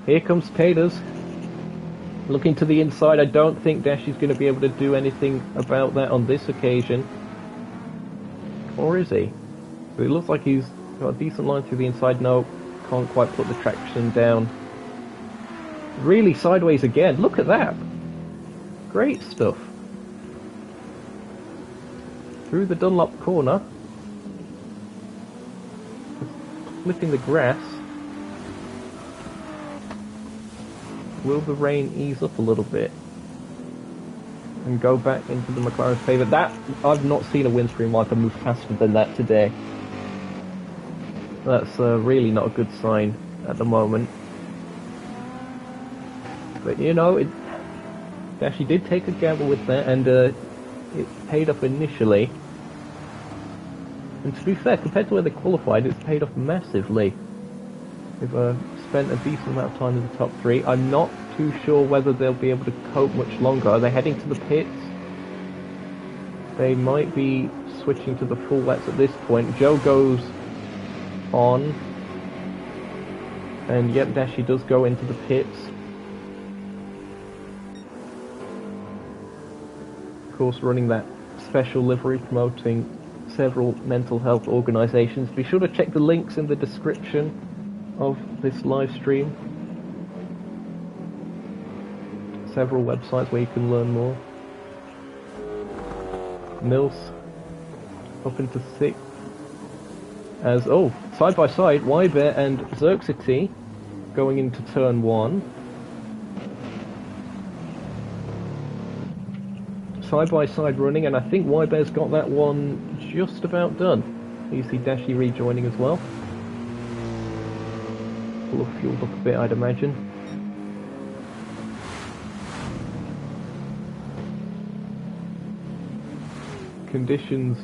Here comes Taters. Looking to the inside, I don't think Dashy's going to be able to do anything about that on this occasion. Or is he? So it looks like he's got a decent line through the inside. No, can't quite put the traction down. Really sideways again. Look at that. Great stuff. Through the Dunlop corner. Flipping the grass. Will the rain ease up a little bit and go back into the McLaren's favour? That, I've not seen a windscreen wiper move faster than that today. That's really not a good sign at the moment. But you know, it actually did take a gamble with that, and it paid off initially. And to be fair, compared to where they qualified, it's paid off massively. They've spent a decent amount of time in the top three. I'm not too sure whether they'll be able to cope much longer. Are they heading to the pits? They might be switching to the full wets at this point. Joe goes on. And yep, Dashi does go into the pits. Of course, running that special livery promoting several mental health organisations. Be sure to check the links in the description of this live stream. Several websites where you can learn more. Mills up into 6th. As, oh, side by side, Wybear and Xerxity going into turn 1. Side by side running, and I think Wybear's got that one just about done. You see Dashi rejoining as well. Will have fueled up a bit, I'd imagine. Conditions,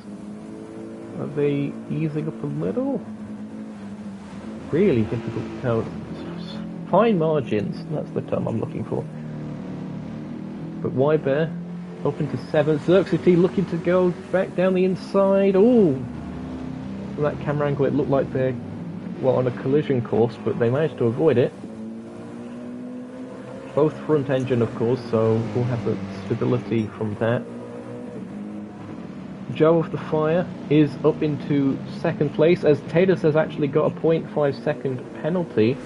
are they easing up a little? Really difficult to tell. Fine margins, that's the term I'm looking for. But Wybear up into 7th. Xerxity looking to go back down the inside. Oh! From that camera angle it looked like they're, well, on a collision course, but they managed to avoid it. Both front engine, of course, so we'll have the stability from that. Joe of the Fire is up into 2nd place, as Tatus has actually got a 0.5 second penalty.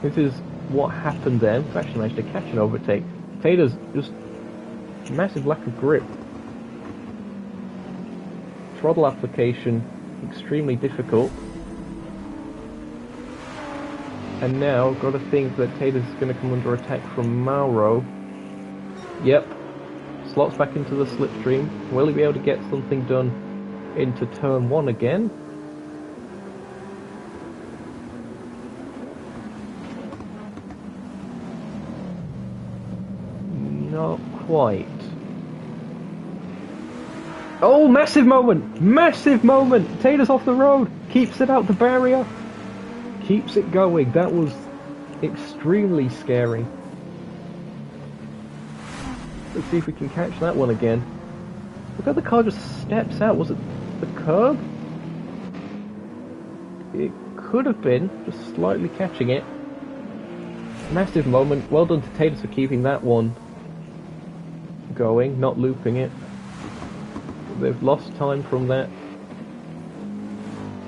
This is what happened there. We've actually managed to catch an overtake. Tatus just massive lack of grip. Throttle application extremely difficult. And now got to think that Tatus is going to come under attack from Mauro. Yep. Slots back into the slipstream. Will he be able to get something done into turn 1 again? Not quite. Oh, massive moment! Massive moment! Tatus off the road! Keeps it out the barrier! Keeps it going. That was extremely scary. Let's see if we can catch that one again. Look how the car just steps out. Was it the curb? It could have been. Just slightly catching it. Massive moment. Well done to Tatus for keeping that one going, not looping it. They've lost time from that.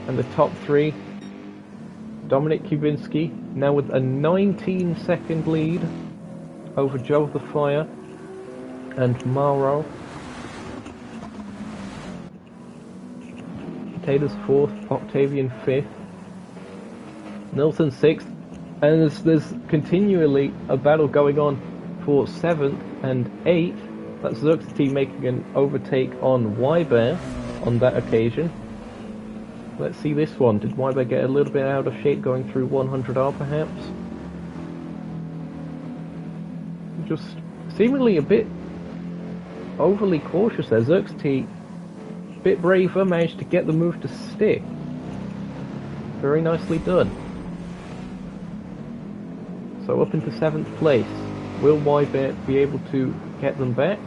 And the top 3, Dominic Kubinski, now with a 19-second lead over Joe of the Fire and Mauro. Taylor's 4th, Octavian 5th, Nilsson 6th, and there's continually a battle going on for 7th and 8th. That's Xerxity making an overtake on Wybear on that occasion. Let's see this one. Did Wybear get a little bit out of shape going through 100R perhaps? Just seemingly a bit overly cautious there. Xerxity bit braver, managed to get the move to stick. Very nicely done. So up into 7th place. Will Wybear be able to get them back?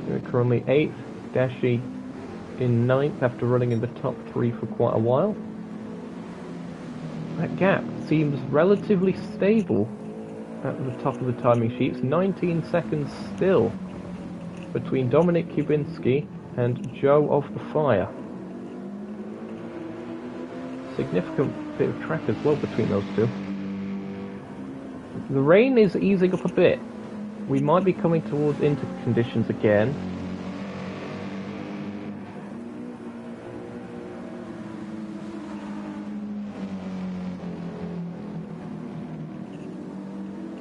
We're currently 8th, Dashi in 9th after running in the top 3 for quite a while. That gap seems relatively stable at the top of the timing sheets. 19 seconds still between Dominic Kubinski and Joe of the Fire. Significant bit of track as well between those two. The rain is easing up a bit. We might be coming towards inter conditions again.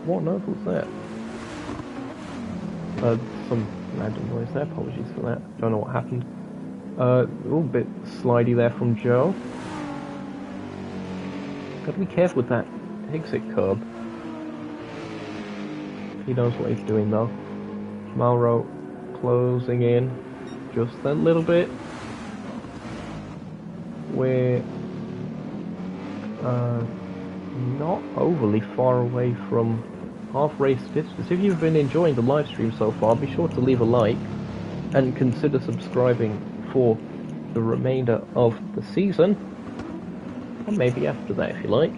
What on earth was that? Some random noise there, apologies for that. Don't know what happened. A little bit slidey there from Joe. Gotta be careful with that exit curb. He knows what he's doing though. Mauro closing in just a little bit. We're not overly far away from half race distance. If you've been enjoying the live stream so far, be sure to leave a like and consider subscribing for the remainder of the season, or maybe after that if you like.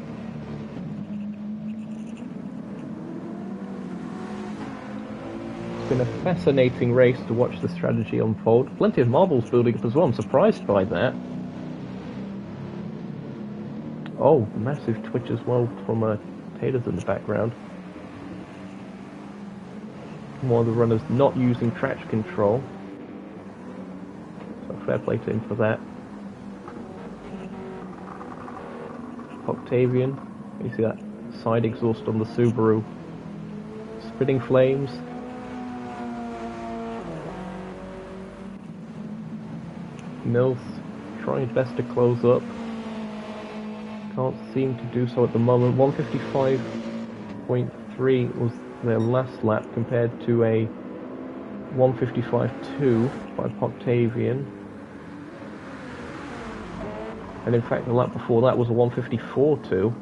It's been a fascinating race to watch the strategy unfold. Plenty of marbles building up as well, I'm surprised by that. Oh, massive twitch as well from Taters in the background. One of the runners not using traction control. So fair play to him for that. Octavian, you see that side exhaust on the Subaru. Spitting flames. Mills trying his best to close up. Can't seem to do so at the moment. 155.3 was their last lap compared to a 155.2 by Octavian. And in fact the lap before that was a 154.2.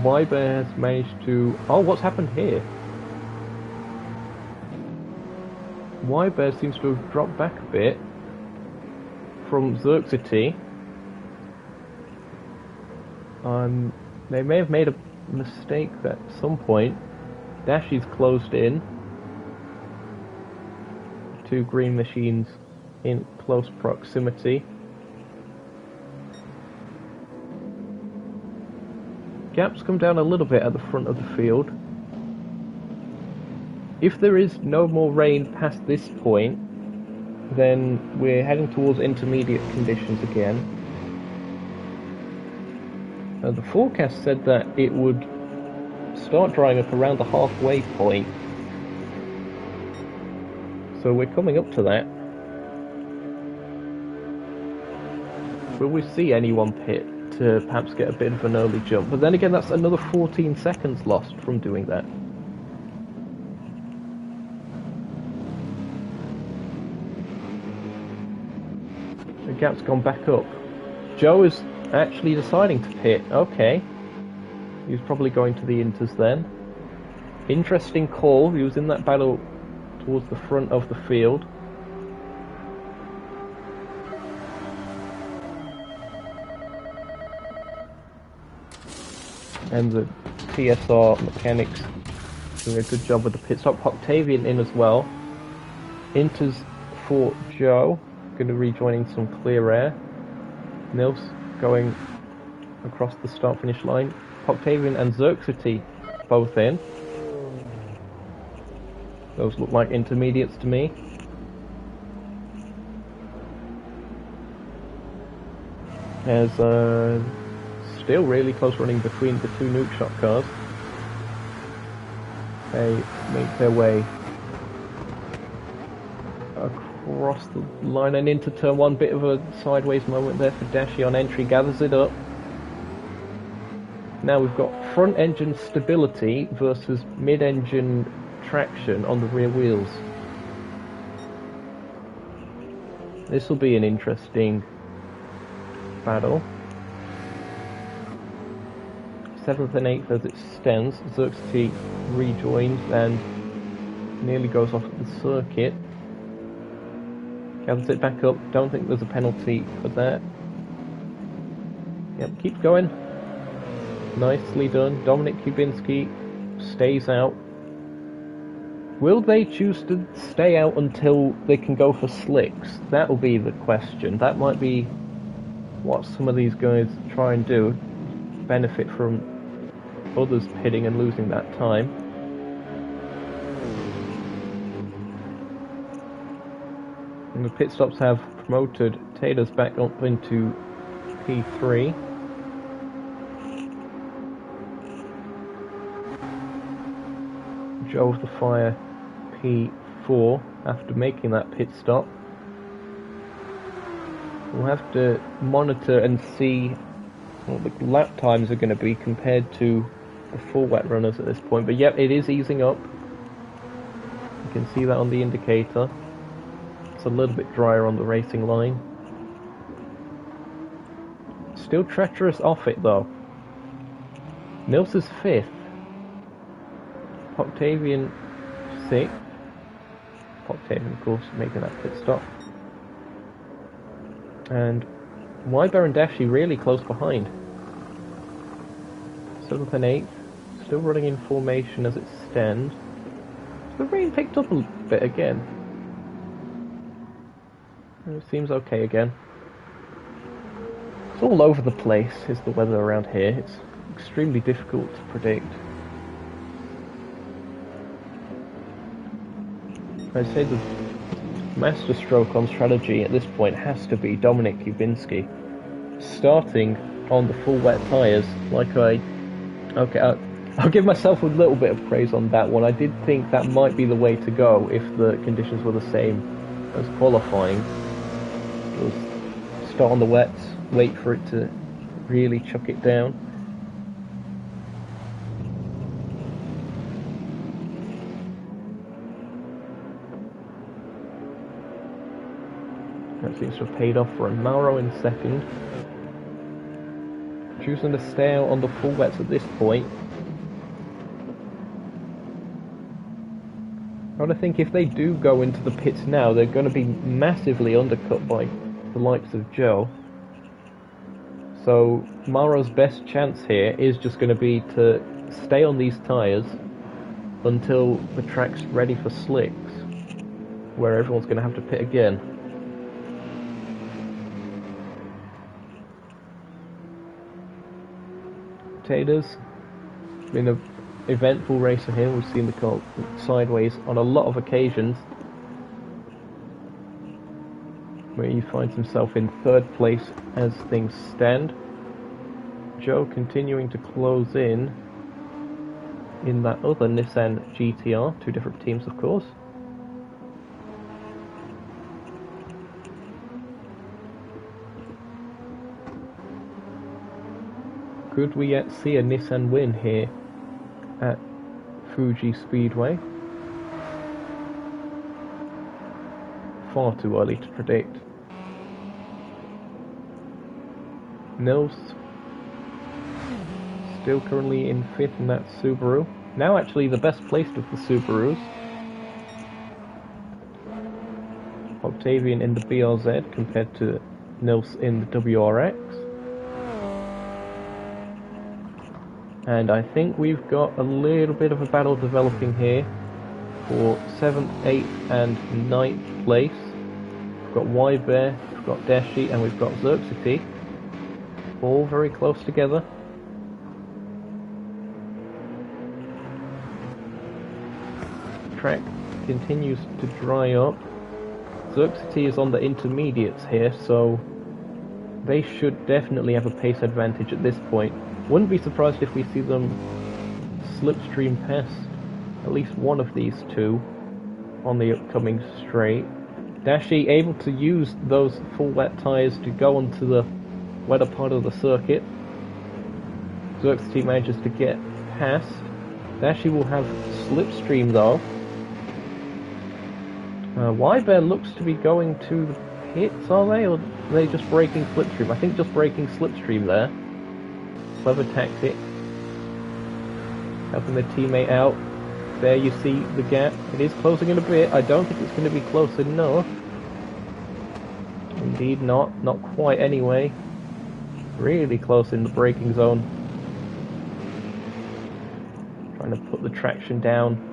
Wybear has managed to... Oh, what's happened here? Wybear seems to have dropped back a bit from Xerxity. They may have made a mistake at some point. Dashi's closed in. Two green machines in close proximity. Gaps come down a little bit at the front of the field. If there is no more rain past this point, then we're heading towards intermediate conditions again. The forecast said that it would start drying up around the halfway point. So we're coming up to that. Will we see anyone pit to perhaps get a bit of an early jump? But then again, that's another 14 seconds lost from doing that. The gap's gone back up. Joe is actually deciding to pit. Okay. He was probably going to the inters then. Interesting call. He was in that battle towards the front of the field. And the TSR mechanics doing a good job with the pit stop. Octavian in as well. Inters for Joe. Going to be rejoining some clear air. Nils going across the start finish line. Octavian and Xerxity both in. Those look like intermediates to me. There's still really close running between the two nuke shot cars. They make their way across the line and into turn one. Bit of a sideways moment there for Dashi on entry, gathers it up. Now we've got front engine stability versus mid-engine traction on the rear wheels. This will be an interesting battle. 7th and 8th as it stands. Xerxes rejoins and nearly goes off the circuit. Gathers it back up. Don't think there's a penalty for that. Yep, keep going. Nicely done. Dominik Kubinski stays out. Will they choose to stay out until they can go for slicks? That will be the question. That might be what some of these guys try and do. Benefit from others pitting and losing that time. And the pit stops have promoted Taters back up into P3. Joe of the Fire P4 after making that pit stop. We'll have to monitor and see what the lap times are going to be compared to the full wet runners at this point. But yep, it is easing up. You can see that on the indicator. It's a little bit drier on the racing line. Still treacherous off it though. Nils is 5th. Octavian 6th. Octavian, of course, making that pit stop. And Weiber and Dashi really close behind. 7th and 8th, still running in formation as it stands. The rain picked up a bit again. It seems okay again. It's all over the place, is the weather around here. It's extremely difficult to predict. I'd say the masterstroke on strategy at this point has to be Dominik Kubinski. Starting on the full wet tyres, I'll give myself a little bit of praise on that one. I did think that might be the way to go if the conditions were the same as qualifying. Just start on the wets, wait for it to really chuck it down. That seems to have paid off for Mauro in 2nd. Choosing to stay out on the full wets at this point. And I think if they do go into the pits now, they're going to be massively undercut by the likes of Joe. So Mauro's best chance here is just going to be to stay on these tyres until the track's ready for slicks, where everyone's going to have to pit again. Taters, been an eventful racer here. We've seen the car sideways on a lot of occasions, where he finds himself in 3rd place as things stand. Joe continuing to close in that other Nissan GTR, 2 different teams of course. Could we yet see a Nissan win here at Fuji Speedway? Far too early to predict. Nils still currently in 5th in that Subaru. Now actually the best placed of the Subarus. Octavian in the BRZ compared to Nils in the WRX. And I think we've got a little bit of a battle developing here for 7th, 8th and 9th place. We've got Weiber, we've got Dashi and we've got Xerxes. All very close together. Track continues to dry up. Xerxes is on the intermediates here, so they should definitely have a pace advantage at this point. Wouldn't be surprised if we see them slipstream past at least one of these two on the upcoming straight. Dashi able to use those full wet tyres to go onto the wetter part of the circuit. Xerxes manages to get past. Dashi will have slipstream though. Bear looks to be going to the pits, are they? Or are they just breaking slipstream? I think just breaking slipstream there. Clever tactic. Helping their teammate out. There you see the gap. It is closing in a bit. I don't think it's going to be close enough. Indeed not. Not quite anyway. Really close in the braking zone. Trying to put the traction down.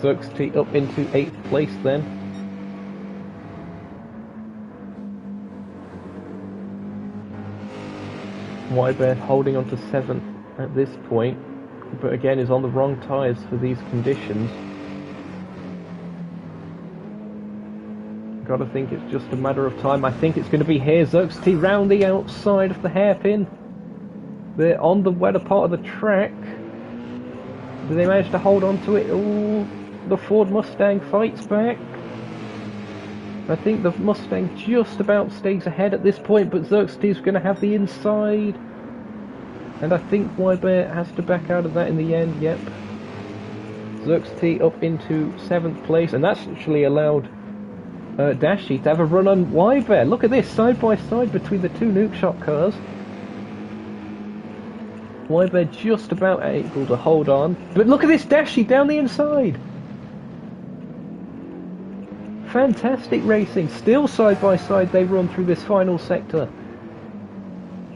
Xerxes up into 8th place then. Bear holding on to 7th at this point, but again is on the wrong tyres for these conditions. Gotta think it's just a matter of time. I think it's going to be here. Xerxes round the outside of the hairpin. They're on the wetter part of the track. Do they manage to hold on to it? Ooh, the Ford Mustang fights back. I think the Mustang just about stays ahead at this point, but Xerxes is going to have the inside. And I think Bear has to back out of that in the end, yep. Xerxes up into 7th place, and that's actually allowed Dashi to have a run on Bear. Look at this, side by side between the two Nuke Shop cars. Bear just about able to hold on. But look at this, Dashi down the inside. Fantastic racing. Still side by side they run through this final sector.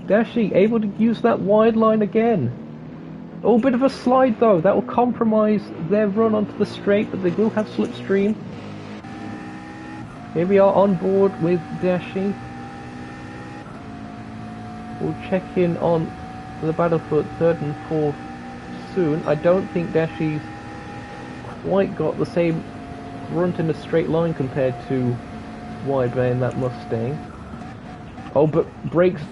Dashi able to use that wide line again. Oh, bit of a slide though. That will compromise their run onto the straight, but they will have slipstream. Here we are on board with Dashi. We'll check in on the battle for 3rd and 4th soon. I don't think Dashi's quite got the same grunt in a straight line compared to Bear in that Mustang. Oh, but brakes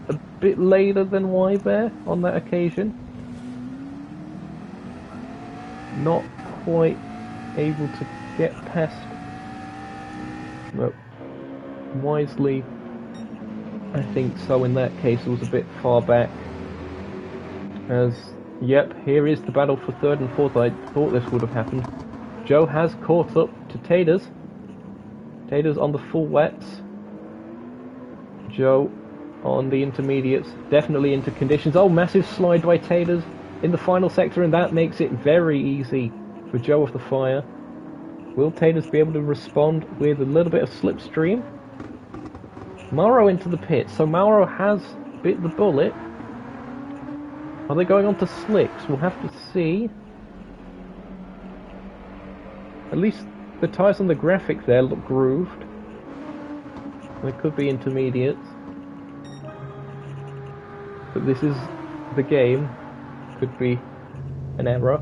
a bit later than Bear on that occasion. Not quite able to get past. No. Wisely, I think so in that case. It was a bit far back. As, yep, here is the battle for 3rd and 4th. I thought this would have happened. Joe has caught up to Taters. Taters on the full wets. Joe on the intermediates. Definitely into conditions. Oh, massive slide by Taters in the final sector, and that makes it very easy for Joe of the Fire. Will Taters be able to respond with a little bit of slipstream? Mauro into the pit. So Mauro has bit the bullet. Are they going on to slicks? We'll have to see. At least the tyres on the graphic there look grooved. They could be intermediates. But this is the game. Could be an error.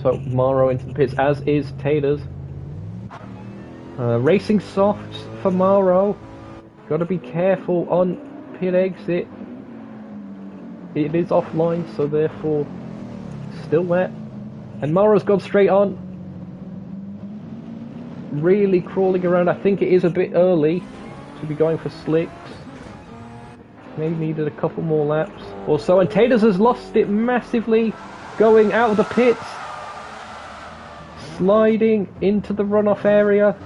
So Mauro into the pits, as is Taters. Racing softs for Mauro. Got to be careful on pit exit. It is offline, so therefore still wet. And Mauro's gone straight on. Really crawling around. I think it is a bit early to be going for slicks. Maybe needed a couple more laps or so. And Taters has lost it massively. Going out of the pits. Sliding into the runoff area.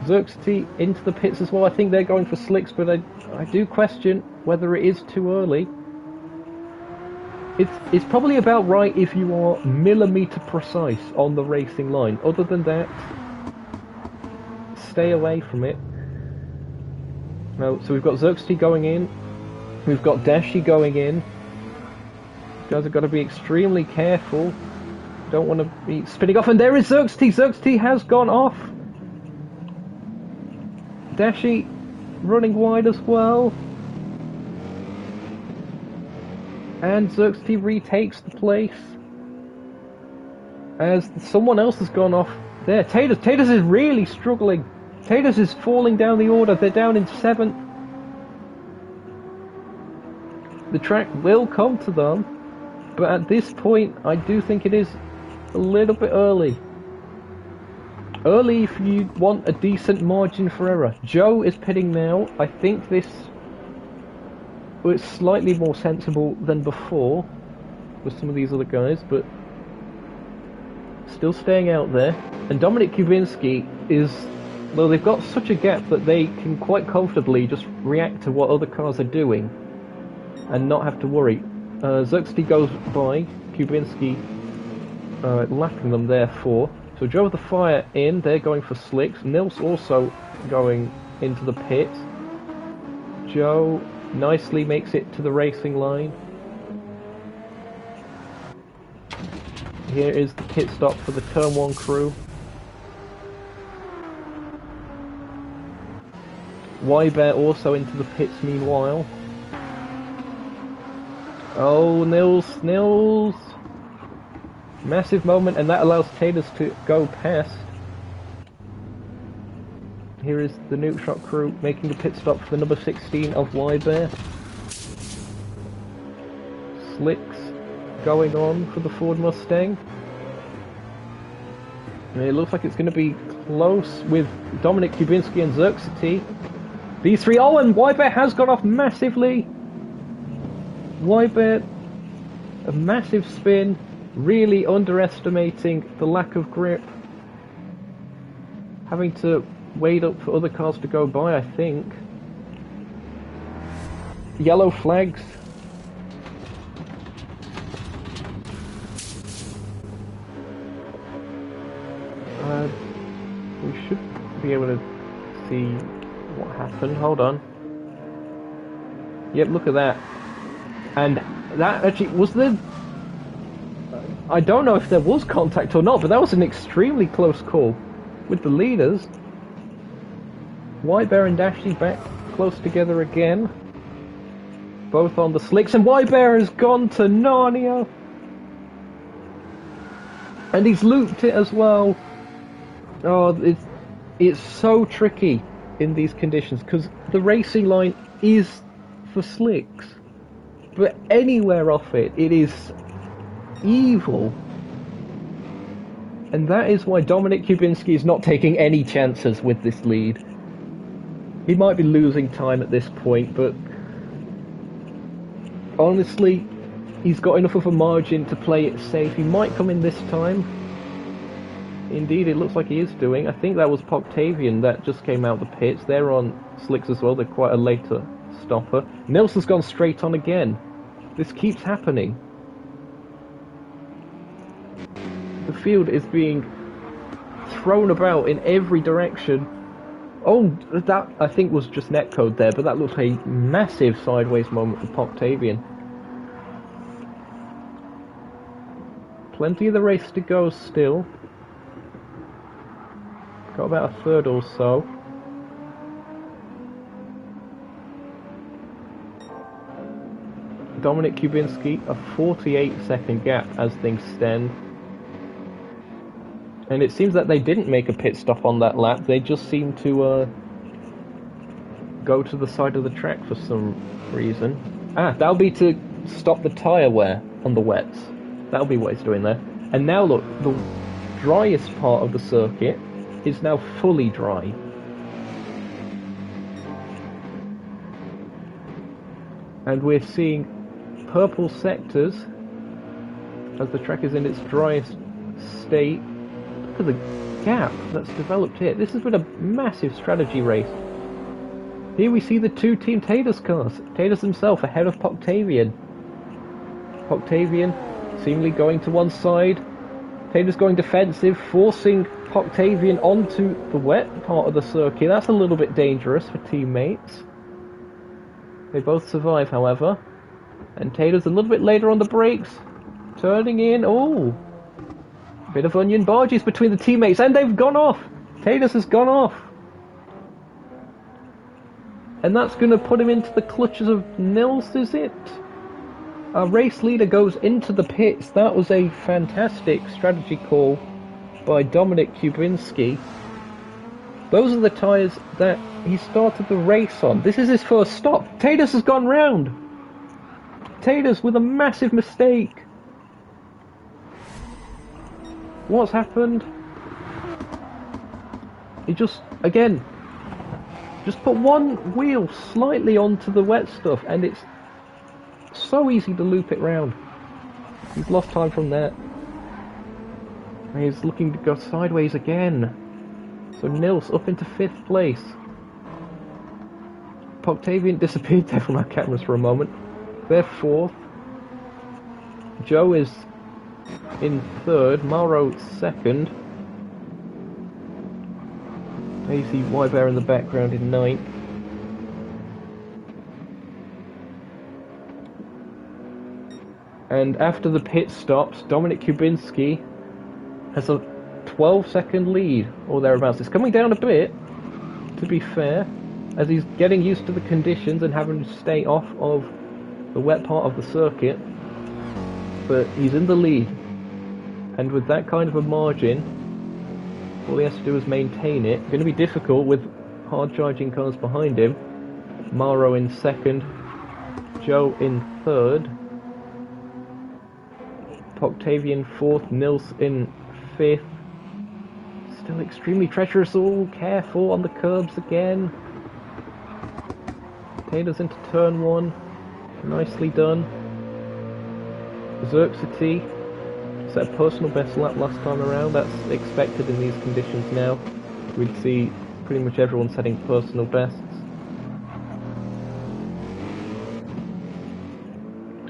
Xerxes into the pits as well. I think they're going for slicks, but I do question whether it is too early. It's probably about right if you are millimetre precise on the racing line. Other than that, stay away from it. No, so we've got Xerxes going in. We've got Dashi going in. You guys have got to be extremely careful. Don't want to be spinning off. And there is Xerxes. Xerxes has gone off. Dashi running wide as well. And Xerxes retakes the place. As someone else has gone off there. Taters. Taters is really struggling. Taters is falling down the order. They're down in 7th. The track will come to them. But at this point, I do think it is a little bit early. Early if you want a decent margin for error. Joe is pitting now. I think this was slightly more sensible than before with some of these other guys, but still staying out there. And Dominic Kubinski is, well, they've got such a gap that they can quite comfortably just react to what other cars are doing and not have to worry. Zerksty goes by, Kubinski lapping them therefore. So Joe with the fire in, they're going for slicks. Nils also going into the pit. Joe nicely makes it to the racing line. Here is the pit stop for the Turn 1 crew. Wybear also into the pits meanwhile. Oh, Nils. Massive moment, and that allows Taters to go past. Here is the Nuke Shot crew making the pit stop for the number 16 of Wybear. Slicks going on for the Ford Mustang. And it looks like it's going to be close with Dominic Kubinski and Zerksty. These three, oh, and Wybear has gone off massively. Wybear, a massive spin. Really underestimating the lack of grip. Having to wait up for other cars to go by, I think. Yellow flags. We should be able to see what happened. Hold on. Yep, look at that. And that actually was the... I don't know if there was contact or not, but that was an extremely close call with the leaders. Wybear and Dashy back close together again. Both on the slicks, and Wybear has gone to Narnia. And he's looped it as well. Oh, it's so tricky in these conditions, because the racing line is for slicks. But anywhere off it, it is evil. And that is why Dominic Kubinski is not taking any chances with this lead. He might be losing time at this point, but honestly, he's got enough of a margin to play it safe. He might come in this time. Indeed, it looks like he is doing. I think that was Poctavian that just came out the pits. They're on slicks as well. They're quite a later stopper. Nelson's gone straight on again. This keeps happening. The field is being thrown about in every direction. Oh, that I think was just netcode there, but that looks like a massive sideways moment for Poctavian. Plenty of the race to go still. Got about a third or so. Dominic Kubinski, a 48-second gap as things stand. And it seems that they didn't make a pit stop on that lap. They just seem to go to the side of the track for some reason. Ah, that'll be to stop the tyre wear on the wets. That'll be what it's doing there. And now look, the driest part of the circuit is now fully dry. And we're seeing purple sectors as the track is in its driest state. Look at the gap that's developed here. This has been a massive strategy race. Here we see the two Team Taters cars. Taters himself ahead of Poctavian. Poctavian seemingly going to one side. Taters going defensive, forcing Poctavian onto the wet part of the circuit. That's a little bit dangerous for teammates. They both survive, however. And Taters a little bit later on the brakes. Turning in. Oh! Bit of onion barges between the teammates, and they've gone off! Taters has gone off! And that's going to put him into the clutches of Nils, is it? Our race leader goes into the pits. That was a fantastic strategy call by Dominic Kubinski. Those are the tyres that he started the race on. This is his first stop. Taters has gone round! Taters with a massive mistake. What's happened? He just, again, just put one wheel slightly onto the wet stuff, and it's so easy to loop it round. He's lost time from that. And he's looking to go sideways again. So Nils up into 5th place. Octavian disappeared there from our cameras for a moment. They're 4th. Joe is in 3rd. Mauro 2nd. You see Bear in the background in 9th. And after the pit stops, Dominik Kubinski has a 12-second lead, or thereabouts. It's coming down a bit, to be fair, as he's getting used to the conditions and having to stay off of the wet part of the circuit. But he's in the lead, and with that kind of a margin, all he has to do is maintain it. Going to be difficult with hard charging cars behind him. Mauro in 2nd, Joe in 3rd, Octavian 4th, Nils in 5th. Still extremely treacherous. All careful on the curbs again. Taylor's into turn 1. Nicely done. Xerxity set a personal best lap last time around. That's expected in these conditions now. We'd see pretty much everyone setting personal bests.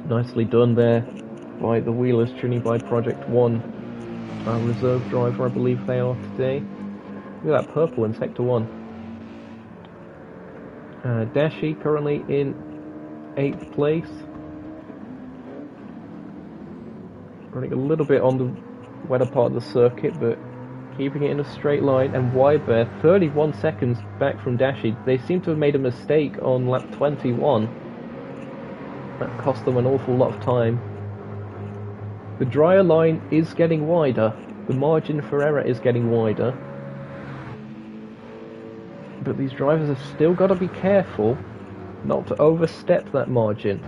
Nicely done there by the Wheelers, tuning by Project 1. Our reserve driver, I believe they are today. Look at that purple in Sector 1. Dashi currently in 8th place. Running a little bit on the wetter part of the circuit, but keeping it in a straight line. And Bear 31 seconds back from Dashi. They seem to have made a mistake on lap 21. That cost them an awful lot of time. The dryer line is getting wider. The margin for error is getting wider. But these drivers have still got to be careful not to overstep that margin.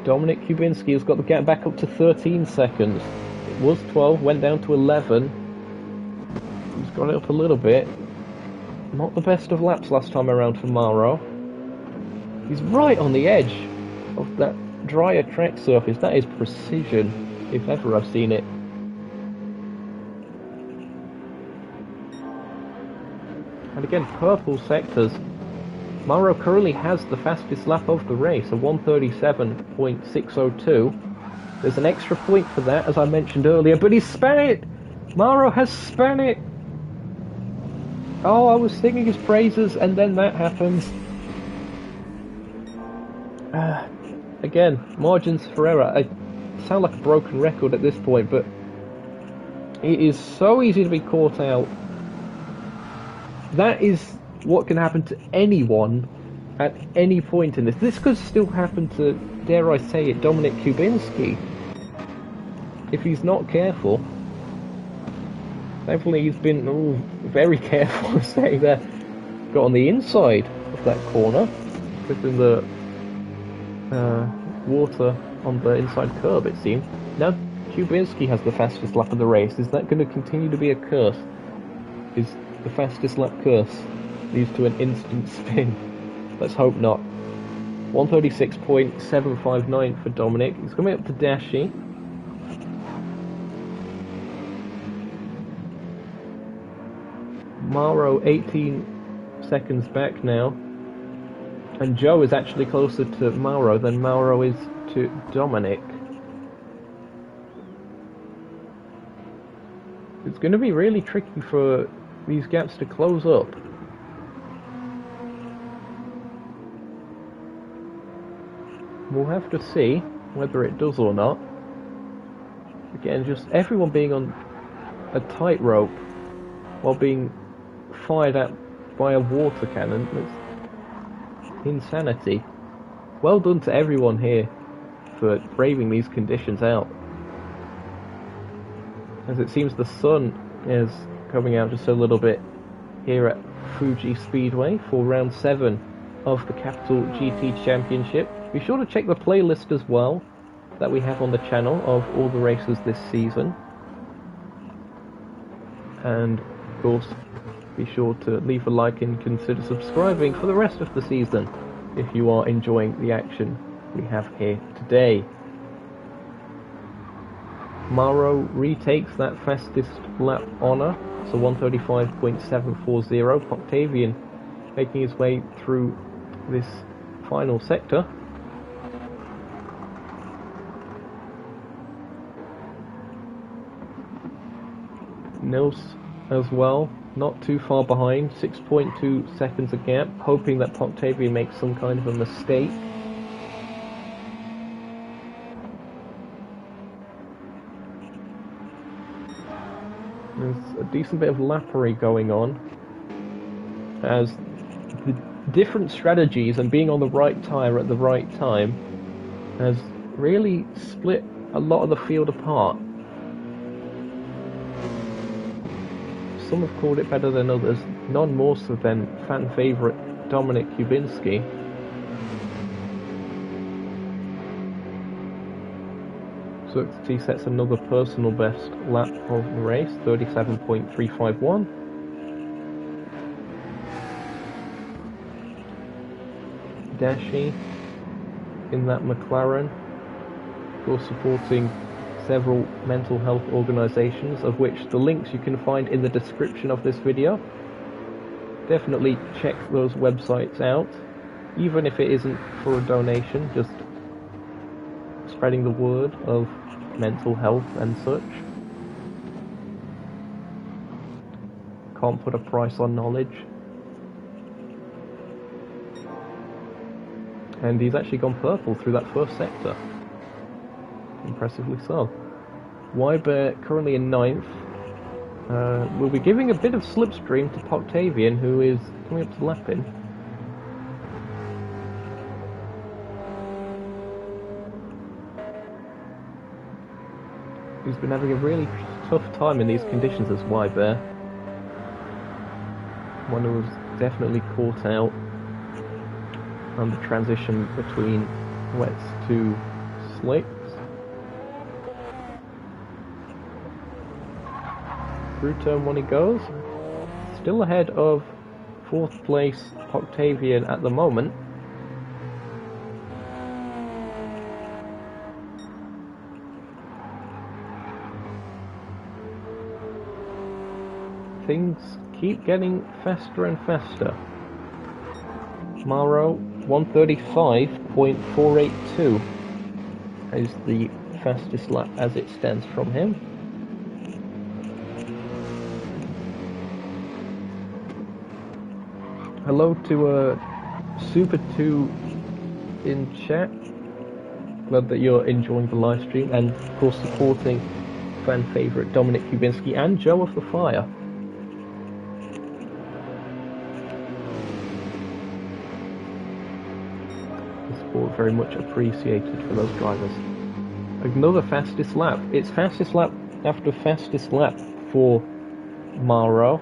Dominik Kubinski has got the gap back up to 13 seconds. It was 12, went down to 11. He's got it up a little bit. Not the best of laps last time around for Mauro. He's right on the edge of that drier track surface. That is precision, if ever I've seen it. And again, purple sectors. Mauro currently has the fastest lap of the race, a 1:37.602. There's an extra point for that, as I mentioned earlier, but he's spun it! Mauro has spun it! Oh, I was singing his praises, and then that happens. Again, margins for error. I sound like a broken record at this point, but it is so easy to be caught out. That is what can happen to anyone at any point in this. This could still happen to, dare I say it, Dominik Kubinski, if he's not careful. Thankfully he's been very careful, saying that. Got on the inside of that corner, within the water on the inside curb, it seemed. Now Kubinski has the fastest lap of the race. Is that going to continue to be a curse? Is the fastest lap curse leads to an instant spin? Let's hope not. 1:36.759 for Dominik. He's coming up to Dashi. Mauro 18 seconds back now. And Joe is actually closer to Mauro than Mauro is to Dominik. It's going to be really tricky for these gaps to close up. We'll have to see whether it does or not. Again, just everyone being on a tightrope while being fired at by a water cannon. It's insanity. Well done to everyone here for braving these conditions out. As it seems the sun is coming out just a little bit here at Fuji Speedway for round 7 of the Capital GT Championship. Be sure to check the playlist as well that we have on the channel of all the races this season. And of course, be sure to leave a like and consider subscribing for the rest of the season if you are enjoying the action we have here today. Mauro retakes that fastest lap honour, so 135.740. Octavian making his way through this final sector. Nils as well, not too far behind, 6.2 seconds a gap, hoping that Octavian makes some kind of a mistake. There's a decent bit of lappery going on, as the different strategies and being on the right tyre at the right time has really split a lot of the field apart. Some have called it better than others, none more so than fan favourite Dominik Kubinski. So he sets another personal best lap of the race, 37.351. Dashi in that McLaren, of course supporting several mental health organisations, of which the links you can find in the description of this video. Definitely check those websites out, even if it isn't for a donation, just spreading the word of mental health and such. Can't put a price on knowledge. And he's actually gone purple through that first sector. Impressively so. Weiber currently in 9th. We'll be giving a bit of slipstream to Octavian, who is coming up to lapping. He's been having a really tough time in these conditions as Weiber. One who was definitely caught out on the transition between wets to slicks. Through turn 1 he goes, still ahead of 4th place Octavian at the moment. Things keep getting faster and faster. Mauro 135.482 is the fastest lap as it stands from him. Hello to Super 2 in chat. Glad that you're enjoying the live stream and of course supporting fan favourite Dominik Kubinski and Joe of the Fire. The support very much appreciated for those drivers. Another fastest lap. It's fastest lap after fastest lap for Mauro.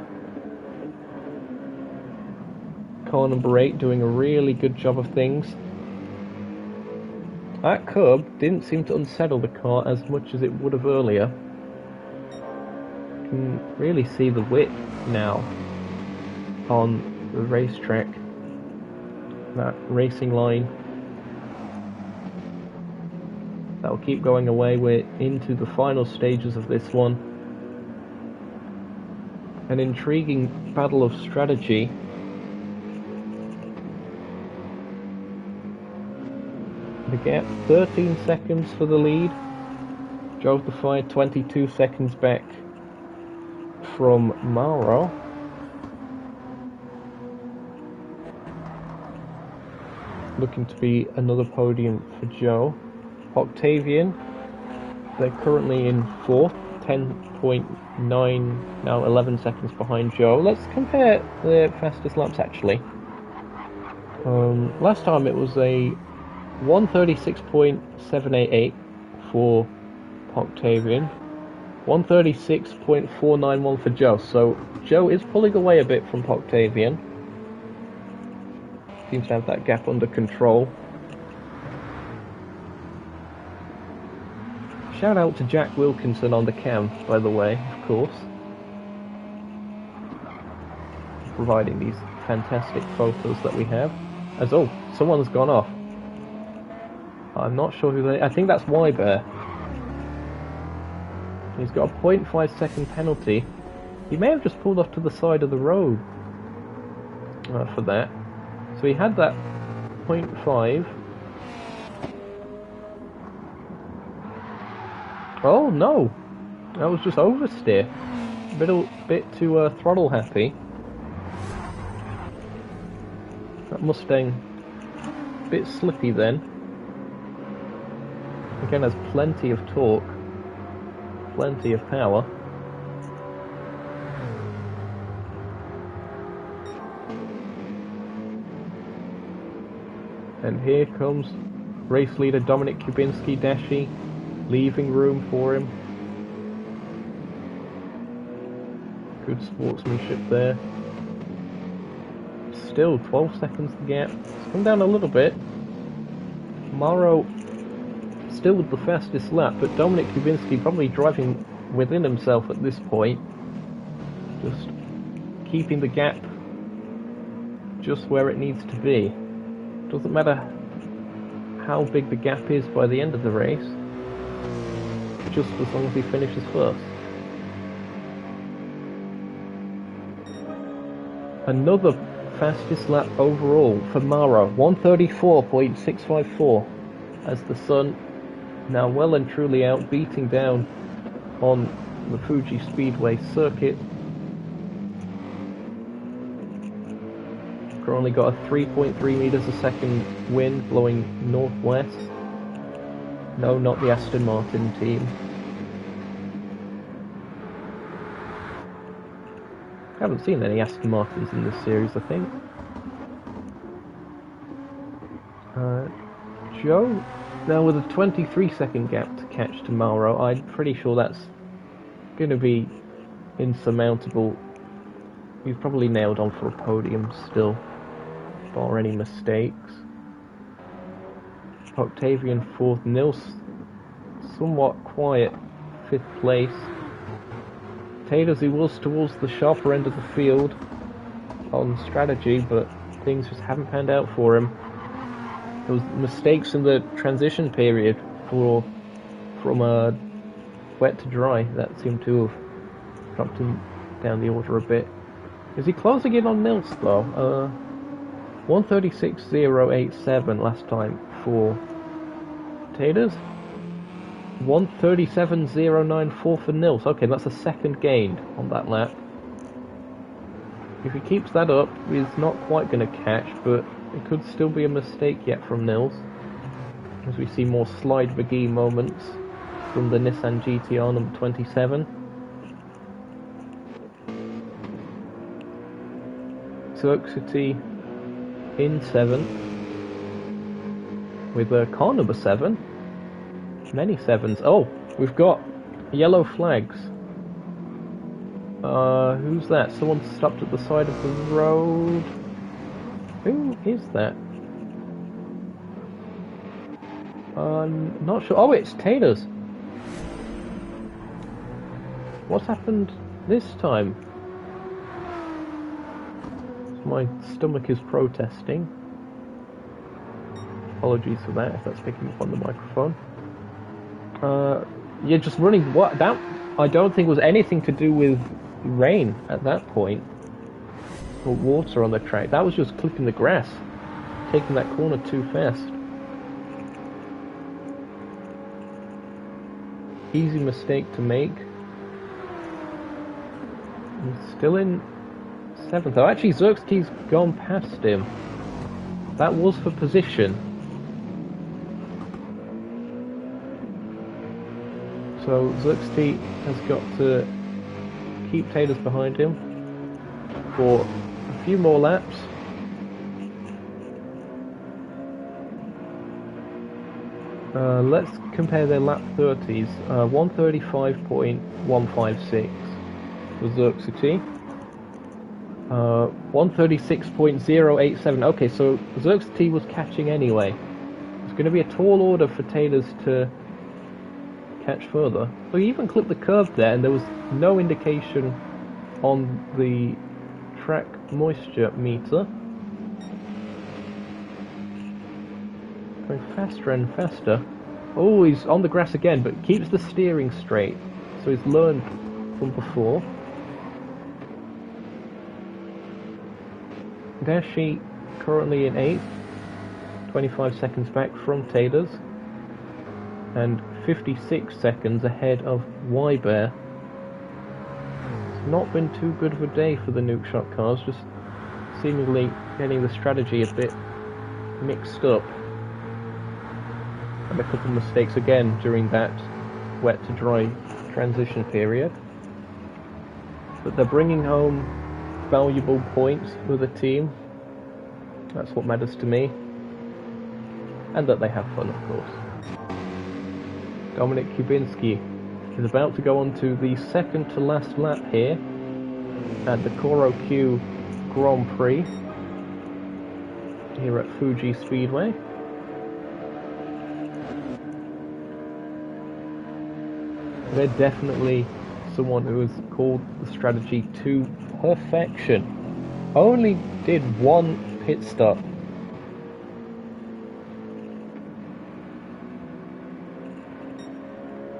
Car number 8 doing a really good job of things. That curb didn't seem to unsettle the car as much as it would have earlier. You can really see the width now on the racetrack. That racing line. That will keep going away. We're into the final stages of this one. An intriguing battle of strategy. The gap, 13 seconds for the lead. Joe of the Fire 22 seconds back from Mauro. Looking to be another podium for Joe. Octavian, they're currently in 4th, 10.9, now 11 seconds behind Joe. Let's compare the fastest laps actually. Last time it was a 136.788 for Octavian, 136.491 for Joe, so Joe is pulling away a bit from Octavian. Seems to have that gap under control. Shout out to Jack Wilkinson on the cam, by the way, of course. Providing these fantastic photos that we have. As oh, someone's gone off. I'm not sure who they... I think that's Wybear. He's got a 0.5 second penalty. He may have just pulled off to the side of the road for that. So he had that 0.5. Oh no! That was just oversteer. Bit too throttle happy. That Mustang, a bit slippy then. Again, has plenty of torque, plenty of power. And here comes race leader Dominic Kubinski, Dashi, leaving room for him. Good sportsmanship there. Still 12 seconds the gap. It's come down a little bit. Morrow still with the fastest lap, but Dominic Kubinski probably driving within himself at this point. Just keeping the gap just where it needs to be. Doesn't matter how big the gap is by the end of the race, just as long as he finishes first. Another fastest lap overall for Mara, 134.654, as the sun now well and truly out, beating down on the Fuji Speedway circuit. Currently got a 3.3 meters a second wind blowing northwest. No, not the Aston Martin team. Haven't seen any Aston Martins in this series, I think. Joe, now with a 23 second gap to catch tomorrow, I'm pretty sure that's going to be insurmountable. We've probably nailed on for a podium still, bar any mistakes. Octavian 4th, Nils somewhat quiet 5th place. Taylor, he was towards the sharper end of the field on strategy, but things just haven't panned out for him. There was mistakes in the transition period from wet to dry that seemed to have dropped him down the order a bit. Is he closing in on Nils though? 136.087 last time for Taylor's. 137.094 for Nils. Okay, that's a second gained on that lap. If he keeps that up, he's not quite going to catch, but it could still be a mistake yet from Nils. As we see more Slide McGee moments from the Nissan GTR number 27. Xerxity in 7th with car number 7. Many 7s. Oh, we've got yellow flags. Who's that? Someone stopped at the side of the road. Who is that? Not sure. Oh, it's Taylor's. What's happened this time? My stomach is protesting. Apologies for that if that's picking up on the microphone. You're just running what that I don't think was anything to do with rain at that point or water on the track. That was just clipping the grass, taking that corner too fast. Easy mistake to make. He's still in 7th. Oh, actually Xerxes gone past him. That was for position. So Xerxes has got to keep Taylor's behind him for a few more laps. Let's compare their lap 30s. 135.156 for Xerxes. 136.087. Okay, so Xerxes was catching anyway. It's going to be a tall order for Taylor's to catch further. So he even clipped the curve there, and there was no indication on the track moisture meter. Going faster and faster. Oh, he's on the grass again, but keeps the steering straight. So he's learned from before. Dashi currently in 8th, 25 seconds back from Taylor's, and 56 seconds ahead of Y-Bear. It's not been too good of a day for the Nuke Shot cars, just seemingly getting the strategy a bit mixed up. And a couple of mistakes again during that wet to dry transition period. But they're bringing home valuable points for the team. That's what matters to me. And that they have fun, of course. Dominik Kubinski is about to go on to the second to last lap here at the Koro Q Grand Prix here at Fuji Speedway. They're definitely someone who has called the strategy to perfection. Only did one pit stop.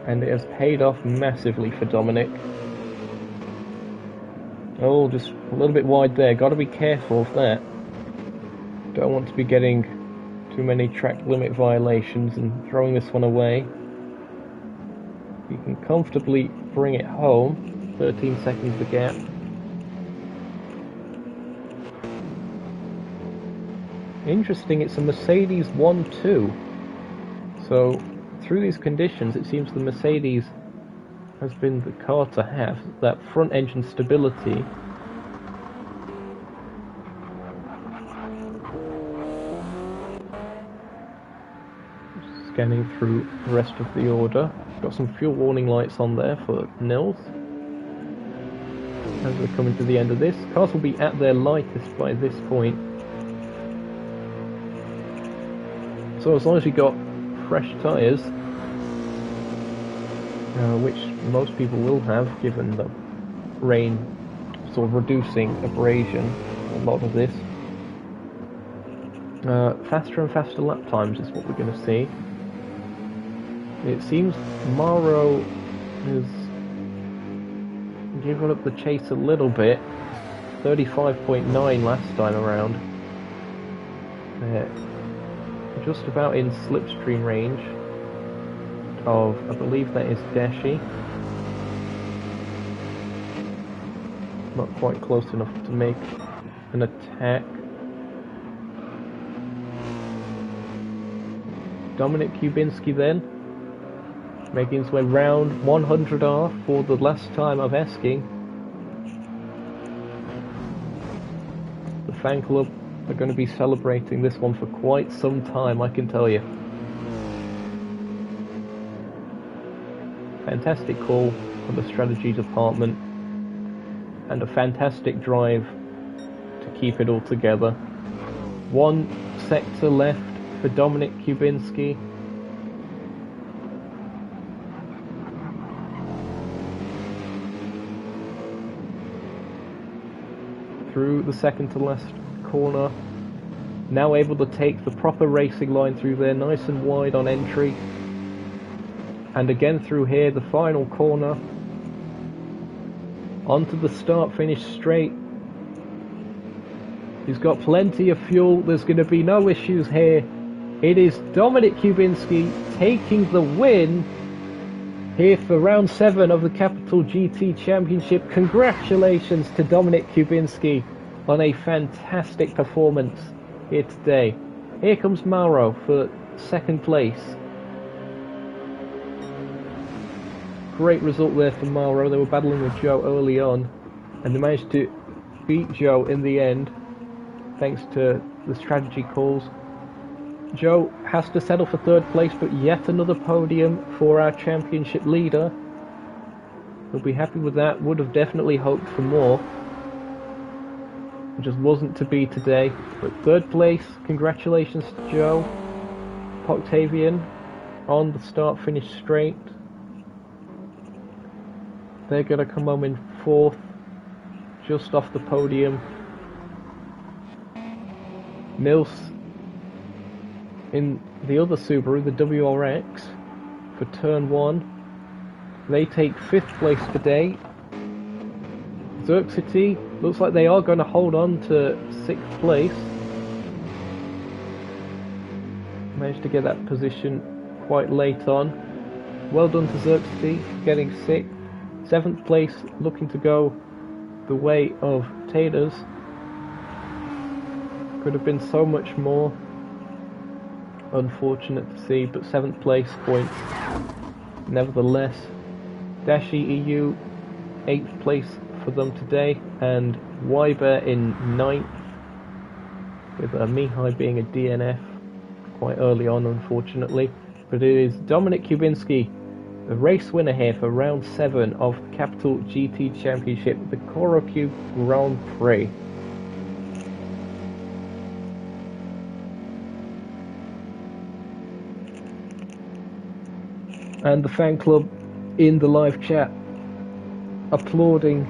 And it has paid off massively for Dominik. Oh, just a little bit wide there. Got to be careful of that. Don't want to be getting too many track limit violations and throwing this one away. You can comfortably bring it home. 13 seconds the gap. Interesting, it's a Mercedes 1-2. So, through these conditions, it seems the Mercedes has been the car to have. That front engine stability. Scanning through the rest of the order. Got some fuel warning lights on there for Nils. As we're coming to the end of this, cars will be at their lightest by this point. So as long as you got fresh tyres, which most people will have given the rain sort of reducing abrasion, a lot of this, faster and faster lap times is what we're going to see. It seems Mauro has given up the chase a little bit. 35.9 last time around. Just about in slipstream range of, I believe that is Dashi. Not quite close enough to make an attack. Dominik Kubinski then, making his way round 100R for the last time of asking. The fan club are going to be celebrating this one for quite some time, I can tell you. Fantastic call from the strategy department, and a fantastic drive to keep it all together. One sector left for Dominik Kubinski. Through the second to last corner, now able to take the proper racing line through there, nice and wide on entry, and again through here, the final corner, onto the start finish straight. He's got plenty of fuel, there's going to be no issues here. It is Dominik Kubinski taking the win here for round 7 of the Capital GT Championship. Congratulations to Dominik Kubinski on a fantastic performance here today. Here comes Mauro for second place. Great result there for Mauro. They were battling with Joe early on, and they managed to beat Joe in the end thanks to the strategy calls. Joe has to settle for third place, but yet another podium for our championship leader. He'll be happy with that. Would have definitely hoped for more. It just wasn't to be today. But third place, congratulations to Joe. Octavian on the start finish straight. They're going to come home in 4th, just off the podium. Nils in the other Subaru, the WRX, for turn 1. They take 5th place today. Xerxity looks like they are going to hold on to 6th place. Managed to get that position quite late on. Well done to Xerxity, getting 6th. 7th place looking to go the way of Taters. Could have been so much more. Unfortunate to see, but 7th place points nevertheless. Dashi EU 8th place for them today, and Weiber in 9th, with Mihai being a DNF quite early on, unfortunately. But it is Dominik Kubinski, the race winner here for round 7 of the Capital GT Championship, the Korokyu Grand Prix. And the fan club in the live chat applauding.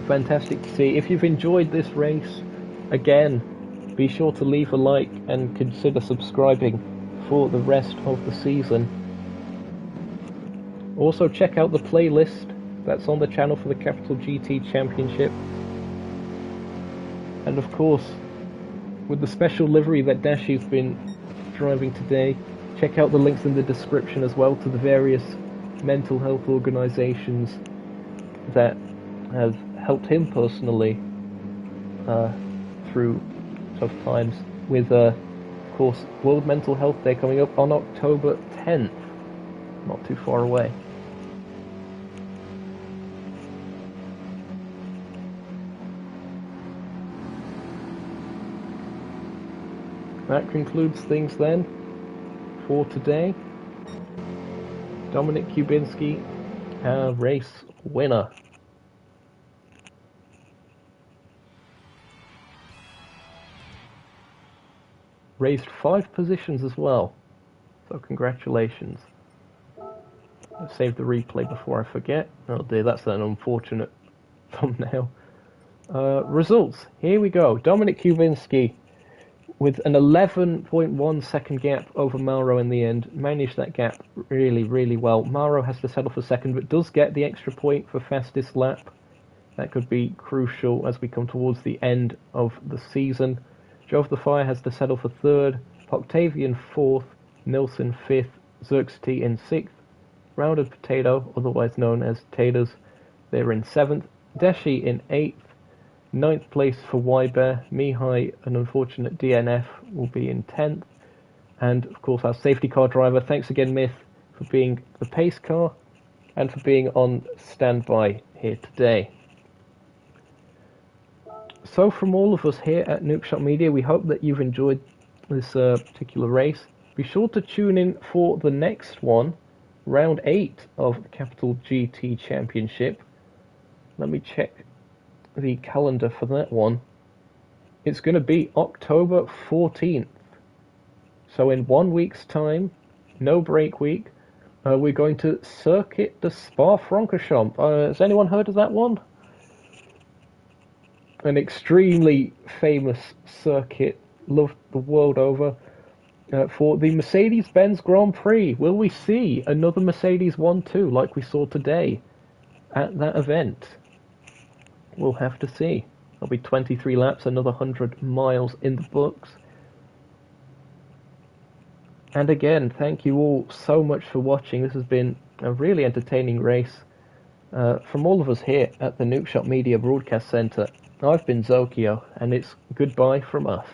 Fantastic to see. If you've enjoyed this race, again, be sure to leave a like and consider subscribing for the rest of the season. Also check out the playlist that's on the channel for the Capital GT Championship. And of course, with the special livery that Dashi's been driving today, check out the links in the description as well to the various mental health organisations that have helped him personally through tough times, with of course World Mental Health Day coming up on October 10th, not too far away. That concludes things then for today. Dominik Kubinski, our race winner. Raised 5 positions as well, so congratulations. I've saved the replay before I forget. Oh dear, that's an unfortunate thumbnail. Results, here we go. Dominik Kubinski, with an 11.1 second gap over Mauro in the end, managed that gap really, really well. Mauro has to settle for 2nd, but does get the extra point for fastest lap. That could be crucial as we come towards the end of the season. Joe of the Fire has to settle for 3rd, Octavian 4th, Nilsson 5th, Xerxity in 6th, Rounded Potato, otherwise known as Taters, they're in 7th, Deshi in 8th, 9th place for Weiber. Mihai, an unfortunate DNF, will be in 10th. And of course our safety car driver, thanks again Myth for being the pace car and for being on standby here today. So from all of us here at Nookshot Media, we hope that you've enjoyed this particular race. Be sure to tune in for the next one, round 8 of the Capital GT Championship. Let me check the calendar for that one. It's going to be October 14th. So in 1 week's time, no break week, we're going to Circuit de Spa-Francorchamps. Has anyone heard of that one? An extremely famous circuit, loved the world over, for the Mercedes-Benz Grand Prix. Will we see another Mercedes 1-2 like we saw today at that event? We'll have to see. There'll be 23 laps, another 100 miles in the books. And again, thank you all so much for watching. This has been a really entertaining race. From all of us here at the Nookshot Media Broadcast Centre, I've been Zokio, and it's goodbye from us.